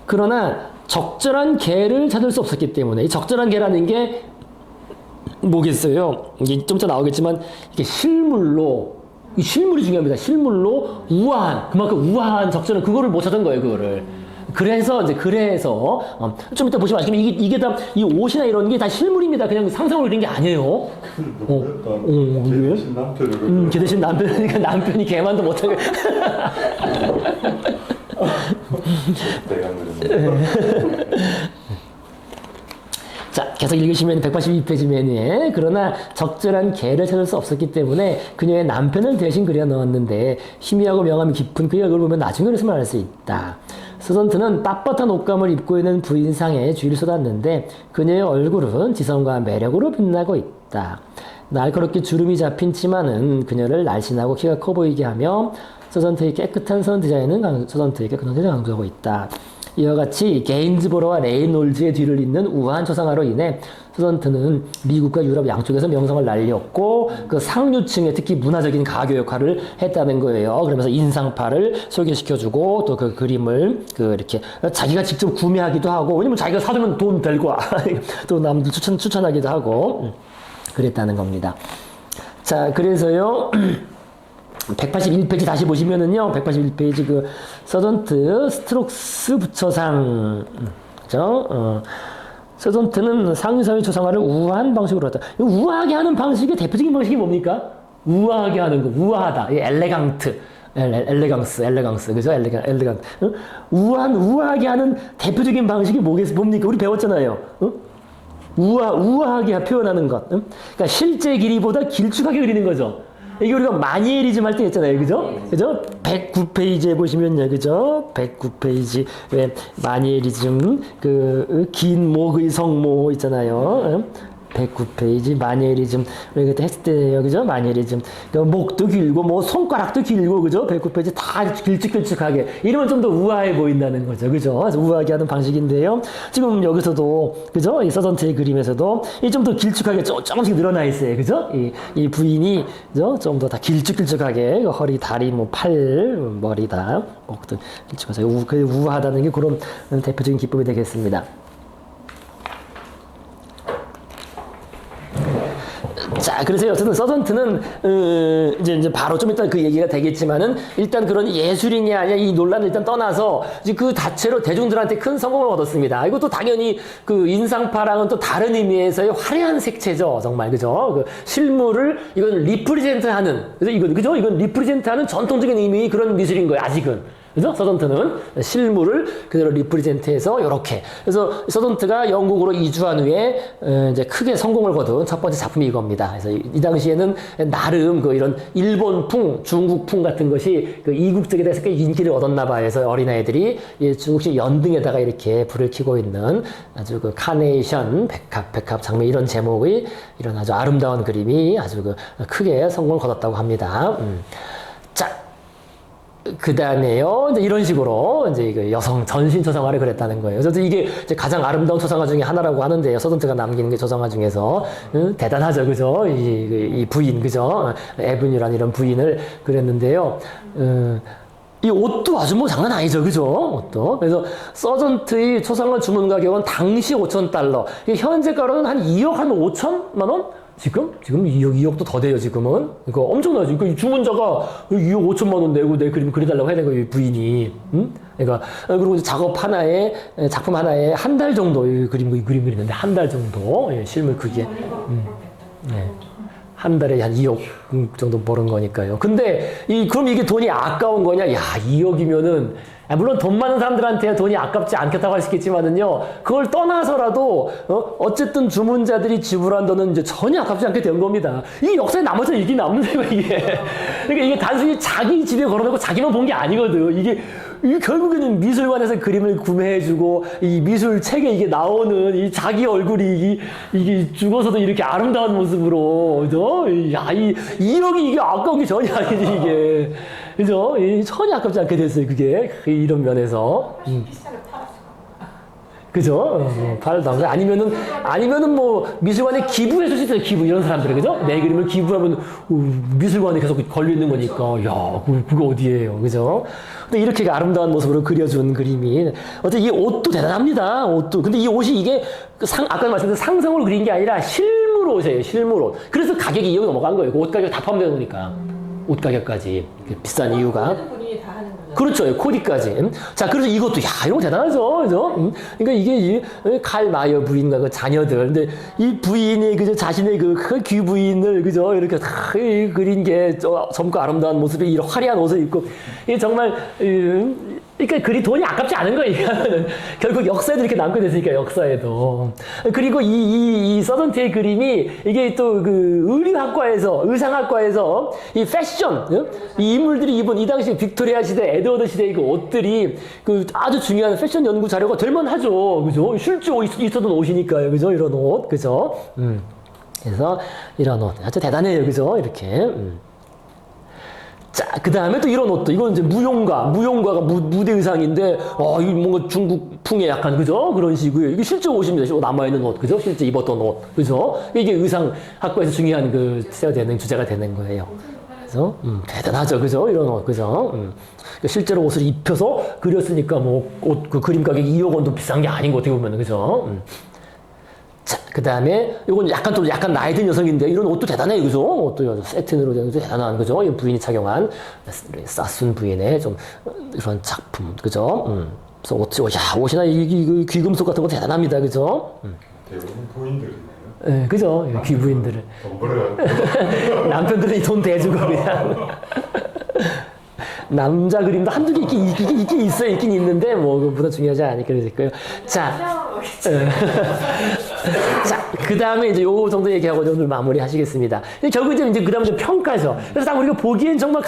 그러나 적절한 개를 찾을 수 없었기 때문에, 이 적절한 개라는 게 뭐겠어요? 이게 좀 이따 나오겠지만 이게 이 실물이 중요합니다. 실물로 우아한, 그만큼 우아한 적절한 그거를 못 찾은 거예요, 그거를. 그래서 좀 이따 보시면 아시겠지만 이게 다 이 옷이나 이런 게 다 실물입니다. 그냥 상상으로 그린 게 아니에요. 개 대신 남편을 개 대신 남편이니까 남편이 개만도 못하게. 내가 그랬는데. 자, 계속 읽으시면 182페이지 메뉴에, 그러나 적절한 개를 찾을 수 없었기 때문에 그녀의 남편을 대신 그려 넣었는데 희미하고 명암이 깊은 그의 얼굴을 보면 나중에 그랬으면 알 수 있다. 서던트는 빳빳한 옷감을 입고 있는 부인상에 주의를 쏟았는데 그녀의 얼굴은 지성과 매력으로 빛나고 있다. 날카롭게 주름이 잡힌 치마는 그녀를 날씬하고 키가 커 보이게 하며 서던트의 깨끗한 선 디자인은 강조하고 있다. 이와 같이 게인즈보로와 레이놀즈의 뒤를 잇는 우아한 초상화로 인해 서던트는 미국과 유럽 양쪽에서 명성을 날렸고 그 상류층의 특히 문화적인 가교 역할을 했다는 거예요. 그러면서 인상파를 소개시켜주고 또 그 그림을 이렇게 자기가 직접 구매하기도 하고, 왜냐면 자기가 사주면 돈 들고 또 남들 추천하기도 하고 그랬다는 겁니다. 자, 그래서요. 181페이지 다시 보시면은요, 181페이지 그 서던트 스트록스 부처상, 그죠? 서던트는 상류사회 초상화를 우아한 방식으로 했다. 우아하게 하는 방식의 대표적인 방식이 뭡니까? 우아하게 하는 거, 우아하다, 엘레강트. 엘레강스, 그죠? 엘레강. 응? 우아하게 하는 대표적인 방식이 뭡니까? 우리 배웠잖아요. 응? 우아하게 표현하는 것. 응? 그러니까 실제 길이보다 길쭉하게 그리는 거죠. 이게 우리가 마니에리즘 할 때 했잖아요. 그죠? 그죠? 109페이지에 보시면요. 그죠? 109페이지. 왜, 마니에리즘, 긴 목의 성모 있잖아요. 응? 109페이지 마니에리즘 우리 그때 했을 때요, 그죠? 마니에리즘 목도 길고 뭐 손가락도 길고 그죠? 109페이지 다 길쭉길쭉하게 이러면 좀 더 우아해 보인다는 거죠, 그죠? 아주 우아하게 하는 방식인데요. 지금 여기서도 그죠? 이 서전트의 그림에서도 이 좀 더 길쭉하게 조금씩 늘어나 있어요, 그죠? 이 부인이 그죠? 좀 더 다 길쭉길쭉하게 허리, 다리, 뭐 팔, 머리 다 목도 길쭉하게 우아하다는 게 그런 대표적인 기법이 되겠습니다. 자, 그래서 어쨌든 서전트는 이제 바로 좀 이따 그 얘기가 되겠지만은 일단 그런 예술이냐 아니냐 이 논란을 일단 떠나서 이제 그 자체로 대중들한테 큰 성공을 얻었습니다. 이것도 당연히 그 인상파랑은 또 다른 의미에서의 화려한 색채죠, 정말 그죠? 그 실물을 이건 리프리젠트하는 그래서 이건 그죠? 이건 리프리젠트하는 전통적인 의미의 그런 미술인 거예요, 아직은. 그죠? 서전트는 실물을 그대로 리프리젠트해서 이렇게. 그래서 서전트가 영국으로 이주한 후에 이제 크게 성공을 거둔 첫 번째 작품이 이겁니다. 그래서 이 당시에는 나름 그 이런 일본풍, 중국풍 같은 것이 그 이국적에대해서 꽤 인기를 얻었나 봐요. 그래서 어린아이들이 중국식 연등에다가 이렇게 불을 켜고 있는 아주 그 카네이션, 백합 장미 이런 제목의 이런 아주 아름다운 그림이 아주 그 크게 성공을 거뒀다고 합니다. 자. 그 다음에요, 이제 이런 식으로, 이제 그 여성 전신 초상화를 그렸다는 거예요. 그래서 이게 이제 가장 아름다운 초상화 중에 하나라고 하는데요. 서전트가 남기는 게 초상화 중에서, 대단하죠. 그죠? 이 부인, 그죠? 에브뉴라는 이런 부인을 그렸는데요. 이 옷도 아주 뭐 장난 아니죠. 그죠? 옷도. 그래서 서전트의 초상화 주문 가격은 당시 $5,000. 현재가로는 한 2억 한 5천만 원? 지금 2억도 더 돼요, 지금은. 이거 엄청나죠. 그 주문자가 2억 5천만 원 내고 내 그림 그려달라고 해야 되는 거예요, 부인이. 그러니까, 그리고 이제 작품 하나에 한 달 정도 이 그림 그리는데, 한 달 정도. 예, 실물 크기에. 네. 한 달에 한 2억 정도 버는 거니까요. 근데, 그럼 이게 돈이 아까운 거냐? 야, 2억이면은, 물론 돈 많은 사람들한테 돈이 아깝지 않겠다고 할 수 있겠지만은요, 그걸 떠나서라도, 어쨌든 주문자들이 지불한 돈은 이제 전혀 아깝지 않게 된 겁니다. 이게 역사에 남아서 이게 남는 거예요, 이게. 그러니까 이게 단순히 자기 집에 걸어놓고 자기만 본 게 아니거든. 이게 결국에는 미술관에서 그림을 구매해주고, 이 미술책에 이게 나오는 이 자기 얼굴이 이게 죽어서도 이렇게 아름다운 모습으로, 그죠? 야, 2억이 이게 아까운 게 전혀 아니지, 이게. 그죠? 전혀 아깝지 않게 됐어요, 그게. 이런 면에서. 비싸게 팔았어. 그죠? 팔던 거. 아니면은 뭐, 미술관에 기부해 줄 수 있어요, 기부. 이런 사람들은, 그죠? 내 그림을 기부하면, 미술관에 계속 걸려있는 거니까, 야, 그거 어디예요, 그죠? 근데 이렇게 아름다운 모습으로 그려준 그림이. 어쨌든 이 옷도 대단합니다, 옷도. 근데 이 옷이 이게, 아까 말씀드린 상성으로 그린 게 아니라 실물 옷이에요, 실물 옷. 그래서 가격이 2억이 넘어간 거예요. 그 옷 가격 다 포함되는 거니까. 옷 가격까지. 비싼 이유가. 모든 본인이 다 하는 거죠. 그렇죠. 코디까지. 자, 그래서 이것도, 이런 거 대단하죠. 그죠? 그러니까 이게 칼 마이어 부인과 그 자녀들. 근데 이 부인이, 그죠? 자신의 그 귀부인을, 그죠? 이렇게 다 그린 게 젊고 아름다운 모습에 이런 화려한 옷을 입고, 이게 정말, 그러니까 돈이 아깝지 않은 거예요. 결국 역사에도 이렇게 남게 됐으니까, 역사에도. 그리고 이 서전트의 그림이 이게 또 그 의상학과에서 이 패션, 이 인물들이 입은 이 당시 빅토리아 시대, 에드워드 시대의 그 옷들이 그 아주 중요한 패션 연구 자료가 될 만하죠. 그죠? 실제 있었던 옷이니까요. 그죠? 이런 옷. 그죠? 그래서 이런 옷. 아주 대단해요. 그죠? 이렇게. 자, 그 다음에 또 이런 옷도, 이건 이제 무용가가 무대 의상인데, 이거 뭔가 중국풍의 약간, 그죠? 그런 식이고요. 이게 실제 옷입니다. 남아있는 옷, 그죠? 실제 입었던 옷, 그죠? 이게 의상학과에서 중요한 주제가 되는 거예요. 그래서, 대단하죠. 그죠? 이런 옷, 그죠? 실제로 옷을 입혀서 그렸으니까 그 그림 가격이 2억 원도 비싼 게 아닌 거 어떻게 보면, 그죠? 자, 그 다음에, 요건 약간 나이 든 여성인데, 이런 옷도 대단해요, 그죠? 옷도 세틴으로 된 대단한, 그죠? 이 부인이 착용한, 싸순 부인의 좀, 이런 작품, 그죠? 그래서 옷이나 귀금속 같은 거 대단합니다, 그죠? 대부분 부인들이네요. 네, 그죠? 귀부인들을. 돈 벌어야 남편들은 돈 대주고 그냥. 남자 그림도 한두 개 있긴 있어요. 있긴 있는데, 뭐, 그보다 중요하지 않으니까 그랬고요. 자, 자, 그 다음에 이제 요 정도 얘기하고 오늘 마무리 하시겠습니다. 결국 이제 그 다음에 평가죠. 그래서 딱 우리가 보기엔 정말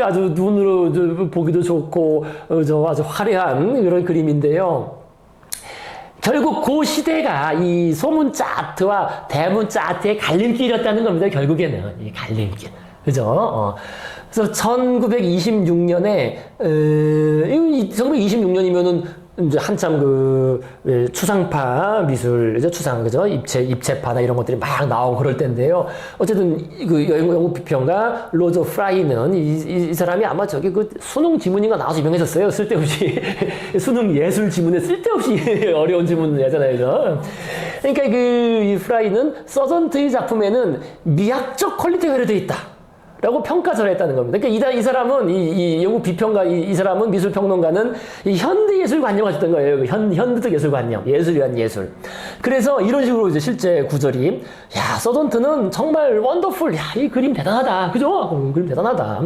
아주 눈으로 보기도 좋고, 아주 화려한 그런 그림인데요. 결국 그 시대가 이 소문자 아트와 대문자 아트의 갈림길이었다는 겁니다. 결국에는 이 갈림길, 그죠? 그래서 1926년에 1926년이면은 이제 한참 추상파 미술, 그죠? 그죠? 입체파나 이런 것들이 막 나오고 그럴 때인데요. 어쨌든 영국 비평가 로저 프라이는 이 사람이 아마 수능 지문인가 나와서 유명해졌어요. 쓸데없이 수능 예술 지문에 쓸데없이 어려운 지문 내잖아요, 그죠? 그러니까 이 프라이는 서전트의 작품에는 미학적 퀄리티가 회려되어 있다. 라고 평가를 했다는 겁니다. 그러니까 이 사람은, 이 영국 비평가, 이 사람은 미술평론가는 이 현대예술관념을 가졌던 거예요. 현대적 예술관념. 예술이란 예술. 그래서 이런 식으로 이제 실제 구절이, 야, 서던트는 정말 원더풀. 야, 이 그림 대단하다. 그죠? 그림 대단하다.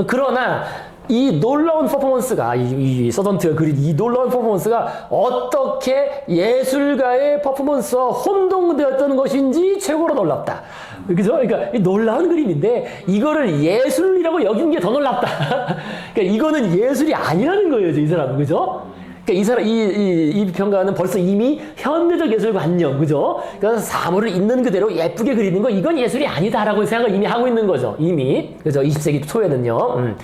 그러나, 이 놀라운 퍼포먼스가, 이 서던트가 그린 이 놀라운 퍼포먼스가 어떻게 예술가의 퍼포먼스와 혼동되었던 것인지 최고로 놀랍다. 그죠? 그러니까 이 놀라운 그림인데 이거를 예술이라고 여긴 게 더 놀랍다. 그러니까 이거는 예술이 아니라는 거예요, 이 사람은. 그죠? 그러니까 이 평가는 벌써 이미 현대적 예술관념, 그죠? 그러니까 사물을 있는 그대로 예쁘게 그리는 거, 이건 예술이 아니다라고 생각을 이미 하고 있는 거죠. 이미. 그죠? 20세기 초에는요.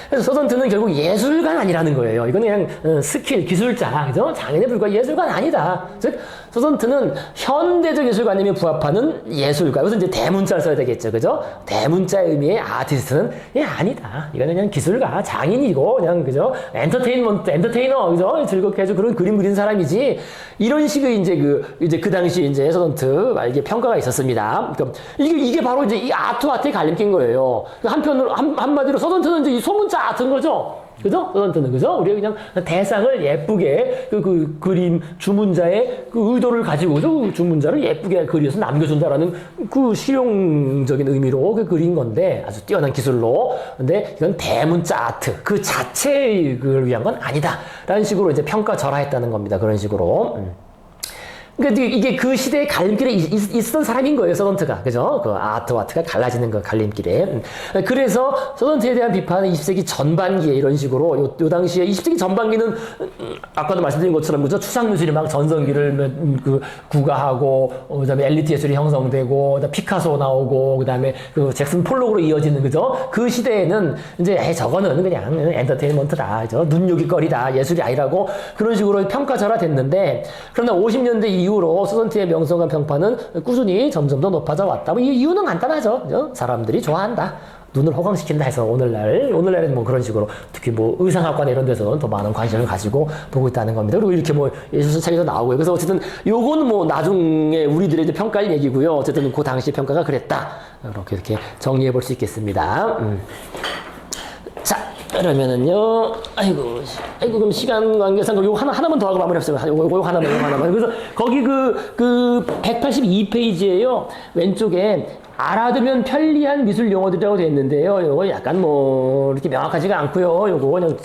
그래서 서던트는 결국 예술가는 아니라는 거예요. 이건 그냥 스킬, 기술자, 그죠? 장인에 불과한 예술가는 아니다. 즉, 서던트는 현대적 예술관념에 부합하는 예술가. 여기서 이제 대문자를 써야 되겠죠, 그죠? 대문자의 의미의 아티스트는 아니다. 이거는 그냥 기술가, 장인이고, 그냥, 그죠? 엔터테이너, 그죠? 즐겁게 해서 그런 그림 그린 사람이지. 이런 식의 이제 그 당시 이제 서던트 말기에 평가가 있었습니다. 그러니까 이게 바로 이제 이 아트의 갈림길인 거예요. 한마디로 서던트는 이제 이 소문자 아트인 거죠. 그죠? 서던트는, 그죠? 우리가 그냥 대상을 예쁘게 그 그림 주문자의 그 의도를 가지고, 그 주문자를 예쁘게 그려서 남겨준다라는 그 실용적인 의미로 그린 건데, 아주 뛰어난 기술로. 근데 이건 대문자 아트, 그 자체를 위한 건 아니다. 라는 식으로 이제 평가절하했다는 겁니다. 그런 식으로. 그러니까 이게 그 시대의 갈림길에 있었던 사람인 거예요, 서던트가. 그죠? 그 아트와 아트가 갈라지는 그 갈림길에. 그래서 서던트에 대한 비판은 20세기 전반기에 이런 식으로, 요 당시에 20세기 전반기는 아까도 말씀드린 것처럼, 그죠? 추상미술이 막 전성기를 구가하고, 그 다음에 엘리트 예술이 형성되고, 그다음에 피카소 나오고, 그 다음에 그 잭슨 폴록으로 이어지는, 그죠? 그 시대에는 이제, 저거는 그냥 엔터테인먼트다. 그죠? 눈요깃거리다. 예술이 아니라고 그런 식으로 평가절하됐는데, 그러나 50년대 이후로 서던트의 명성과 평판은 꾸준히 점점 더 높아져 왔다. 이 이유는 간단하죠. 그죠? 사람들이 좋아한다. 눈을 호강시킨다 해서 오늘날에는 뭐 그런 식으로 특히 뭐 의상학과나 이런 데서는 더 많은 관심을 가지고 보고 있다는 겁니다. 그리고 이렇게 뭐 예술책에도 나오고요. 그래서 어쨌든 요건 뭐 나중에 우리들의 이제 평가할 얘기고요. 어쨌든 그 당시 평가가 그랬다. 이렇게 정리해 볼 수 있겠습니다. 자, 그러면은요, 그럼 시간 관계상 요거 하나만 더 하고 마무리합시다. 요거 하나만. 그래서 거기 그 182페이지에요. 왼쪽에 알아두면 편리한 미술 용어들이라고 되어 있는데요. 요거 약간 뭐 이렇게 명확하지가 않고요. 요거 그냥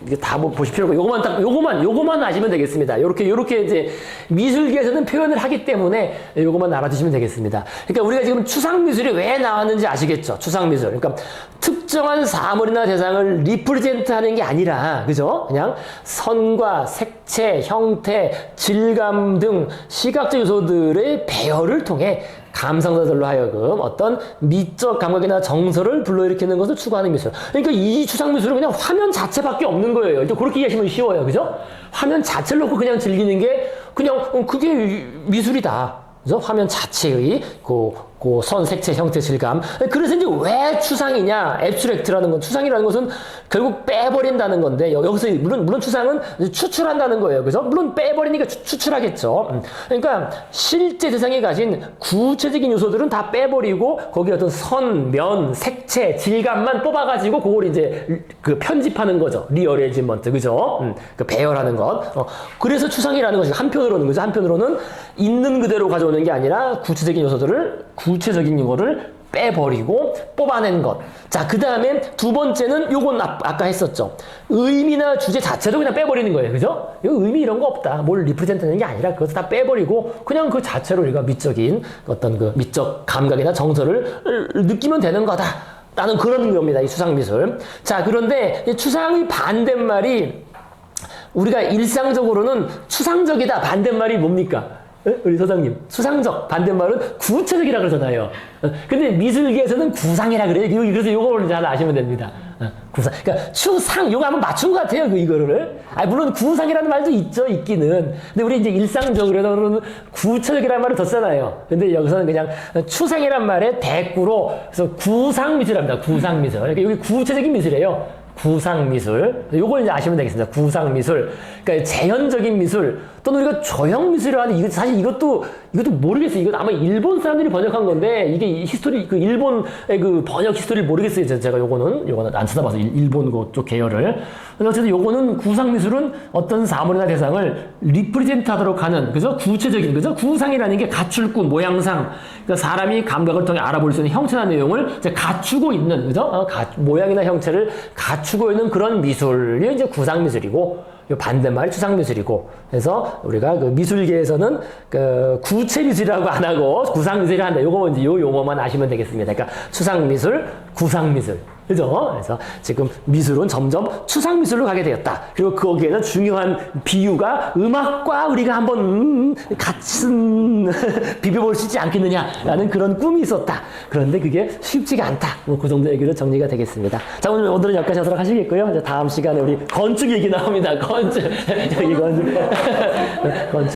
이게 다 뭐 보실 필요가 요거만 아시면 되겠습니다. 요렇게 이제 미술계에서는 표현을 하기 때문에 요거만 알아두시면 되겠습니다. 그러니까 우리가 지금 추상미술이 왜 나왔는지 아시겠죠? 추상미술. 그러니까 특정한 사물이나 대상을 리프레젠트 하는 게 아니라, 그죠? 그냥 선과 색채, 형태, 질감 등 시각적 요소들의 배열을 통해 감상자들로 하여금 어떤 미적 감각이나 정서를 불러일으키는 것을 추구하는 미술. 그러니까 이 추상미술은 그냥 화면 자체밖에 없는 거예요. 그러니까 그렇게 이해하시면 쉬워요. 그죠? 화면 자체를 놓고 그냥 즐기는 게 그냥 그게 미술이다. 그죠? 화면 자체의 그 선, 색채, 형태, 질감. 그래서 이제 왜 추상이냐? 앱스트랙트라는 건, 추상이라는 것은 결국 빼버린다는 건데, 여기서 물론 추상은 추출한다는 거예요. 그죠? 물론 빼버리니까 추출하겠죠. 그러니까 실제 대상이 가진 구체적인 요소들은 다 빼버리고, 거기에 어떤 선, 면, 색채, 질감만 뽑아가지고, 그걸 이제 그 편집하는 거죠. 리어레이지먼트. 그죠? 그 배열하는 것. 그래서 추상이라는 것이 한편으로는, 그죠? 한편으로는 있는 그대로 가져오는 게 아니라 구체적인 요소들을 구체적인 거를 빼버리고 뽑아낸 것. 자, 그 다음에 두 번째는 요건 아까 했었죠. 의미나 주제 자체도 그냥 빼버리는 거예요. 그죠? 이거 의미 이런 거 없다. 뭘 리프레젠트 하는 게 아니라 그것을 다 빼버리고 그냥 그 자체로 우리가 미적인 어떤 그 미적 감각이나 정서를 느끼면 되는 거다. 라는 그런 겁니다. 이 추상미술. 자, 그런데 이 추상의 반대말이 우리가 일상적으로는 추상적이다. 반대말이 뭡니까? 우리 소장님, 추상적 반대말은 구체적이라 그러잖아요. 근데 미술계에서는 구상이라 그래요. 그래서 요거를 잘 아시면 됩니다. 구상. 그러니까 추상, 요거 한번 맞춘 것 같아요. 이거를. 물론 구상이라는 말도 있기는. 근데 우리 이제 일상적으로는 구체적이라는 말을 더 쓰잖아요. 근데 여기서는 그냥 추상이란 말에 대꾸로 그래서 구상미술합니다. 구상미술. 그러니까 여기 구체적인 미술이에요. 구상미술. 요걸 이제 아시면 되겠습니다. 구상미술. 그러니까 재현적인 미술. 또는 우리가 조형미술이라고 하는데, 사실 이것도 모르겠어요. 이건 아마 일본 사람들이 번역한 건데, 이게 히스토리, 그 일본의 그 번역 히스토리를 모르겠어요. 제가 요거는 안 찾아봐서, 일본 그쪽 계열을. 근데 어쨌든 요거는 구상미술은 어떤 사물이나 대상을 리프레젠트 하도록 하는, 그죠? 구체적인, 그죠? 구상이라는 게 갖출구, 모양상. 그러니까 사람이 감각을 통해 알아볼 수 있는 형체나 내용을 이제 갖추고 있는, 그죠? 모양이나 형체를 갖추고 있는 그런 미술이 이제 구상미술이고, 요 반대말이 추상미술이고, 그래서 우리가 그 미술계에서는 그 구체미술이라고 안 하고 구상미술이라 한다. 요거 이제 요 용어만 아시면 되겠습니다. 그러니까 추상미술, 구상미술. 그죠? 그래서 지금 미술은 점점 추상미술로 가게 되었다. 그리고 거기에는 중요한 비유가 음악과 우리가 한번 같이 비벼볼 수 있지 않겠느냐라는 그런 꿈이 있었다. 그런데 그게 쉽지가 않다. 그 정도 얘기로 정리가 되겠습니다. 자, 오늘은 여기까지 하도록 하시겠고요. 이제 다음 시간에 우리 건축 얘기 나옵니다. 건축. 여기 건축. 건축.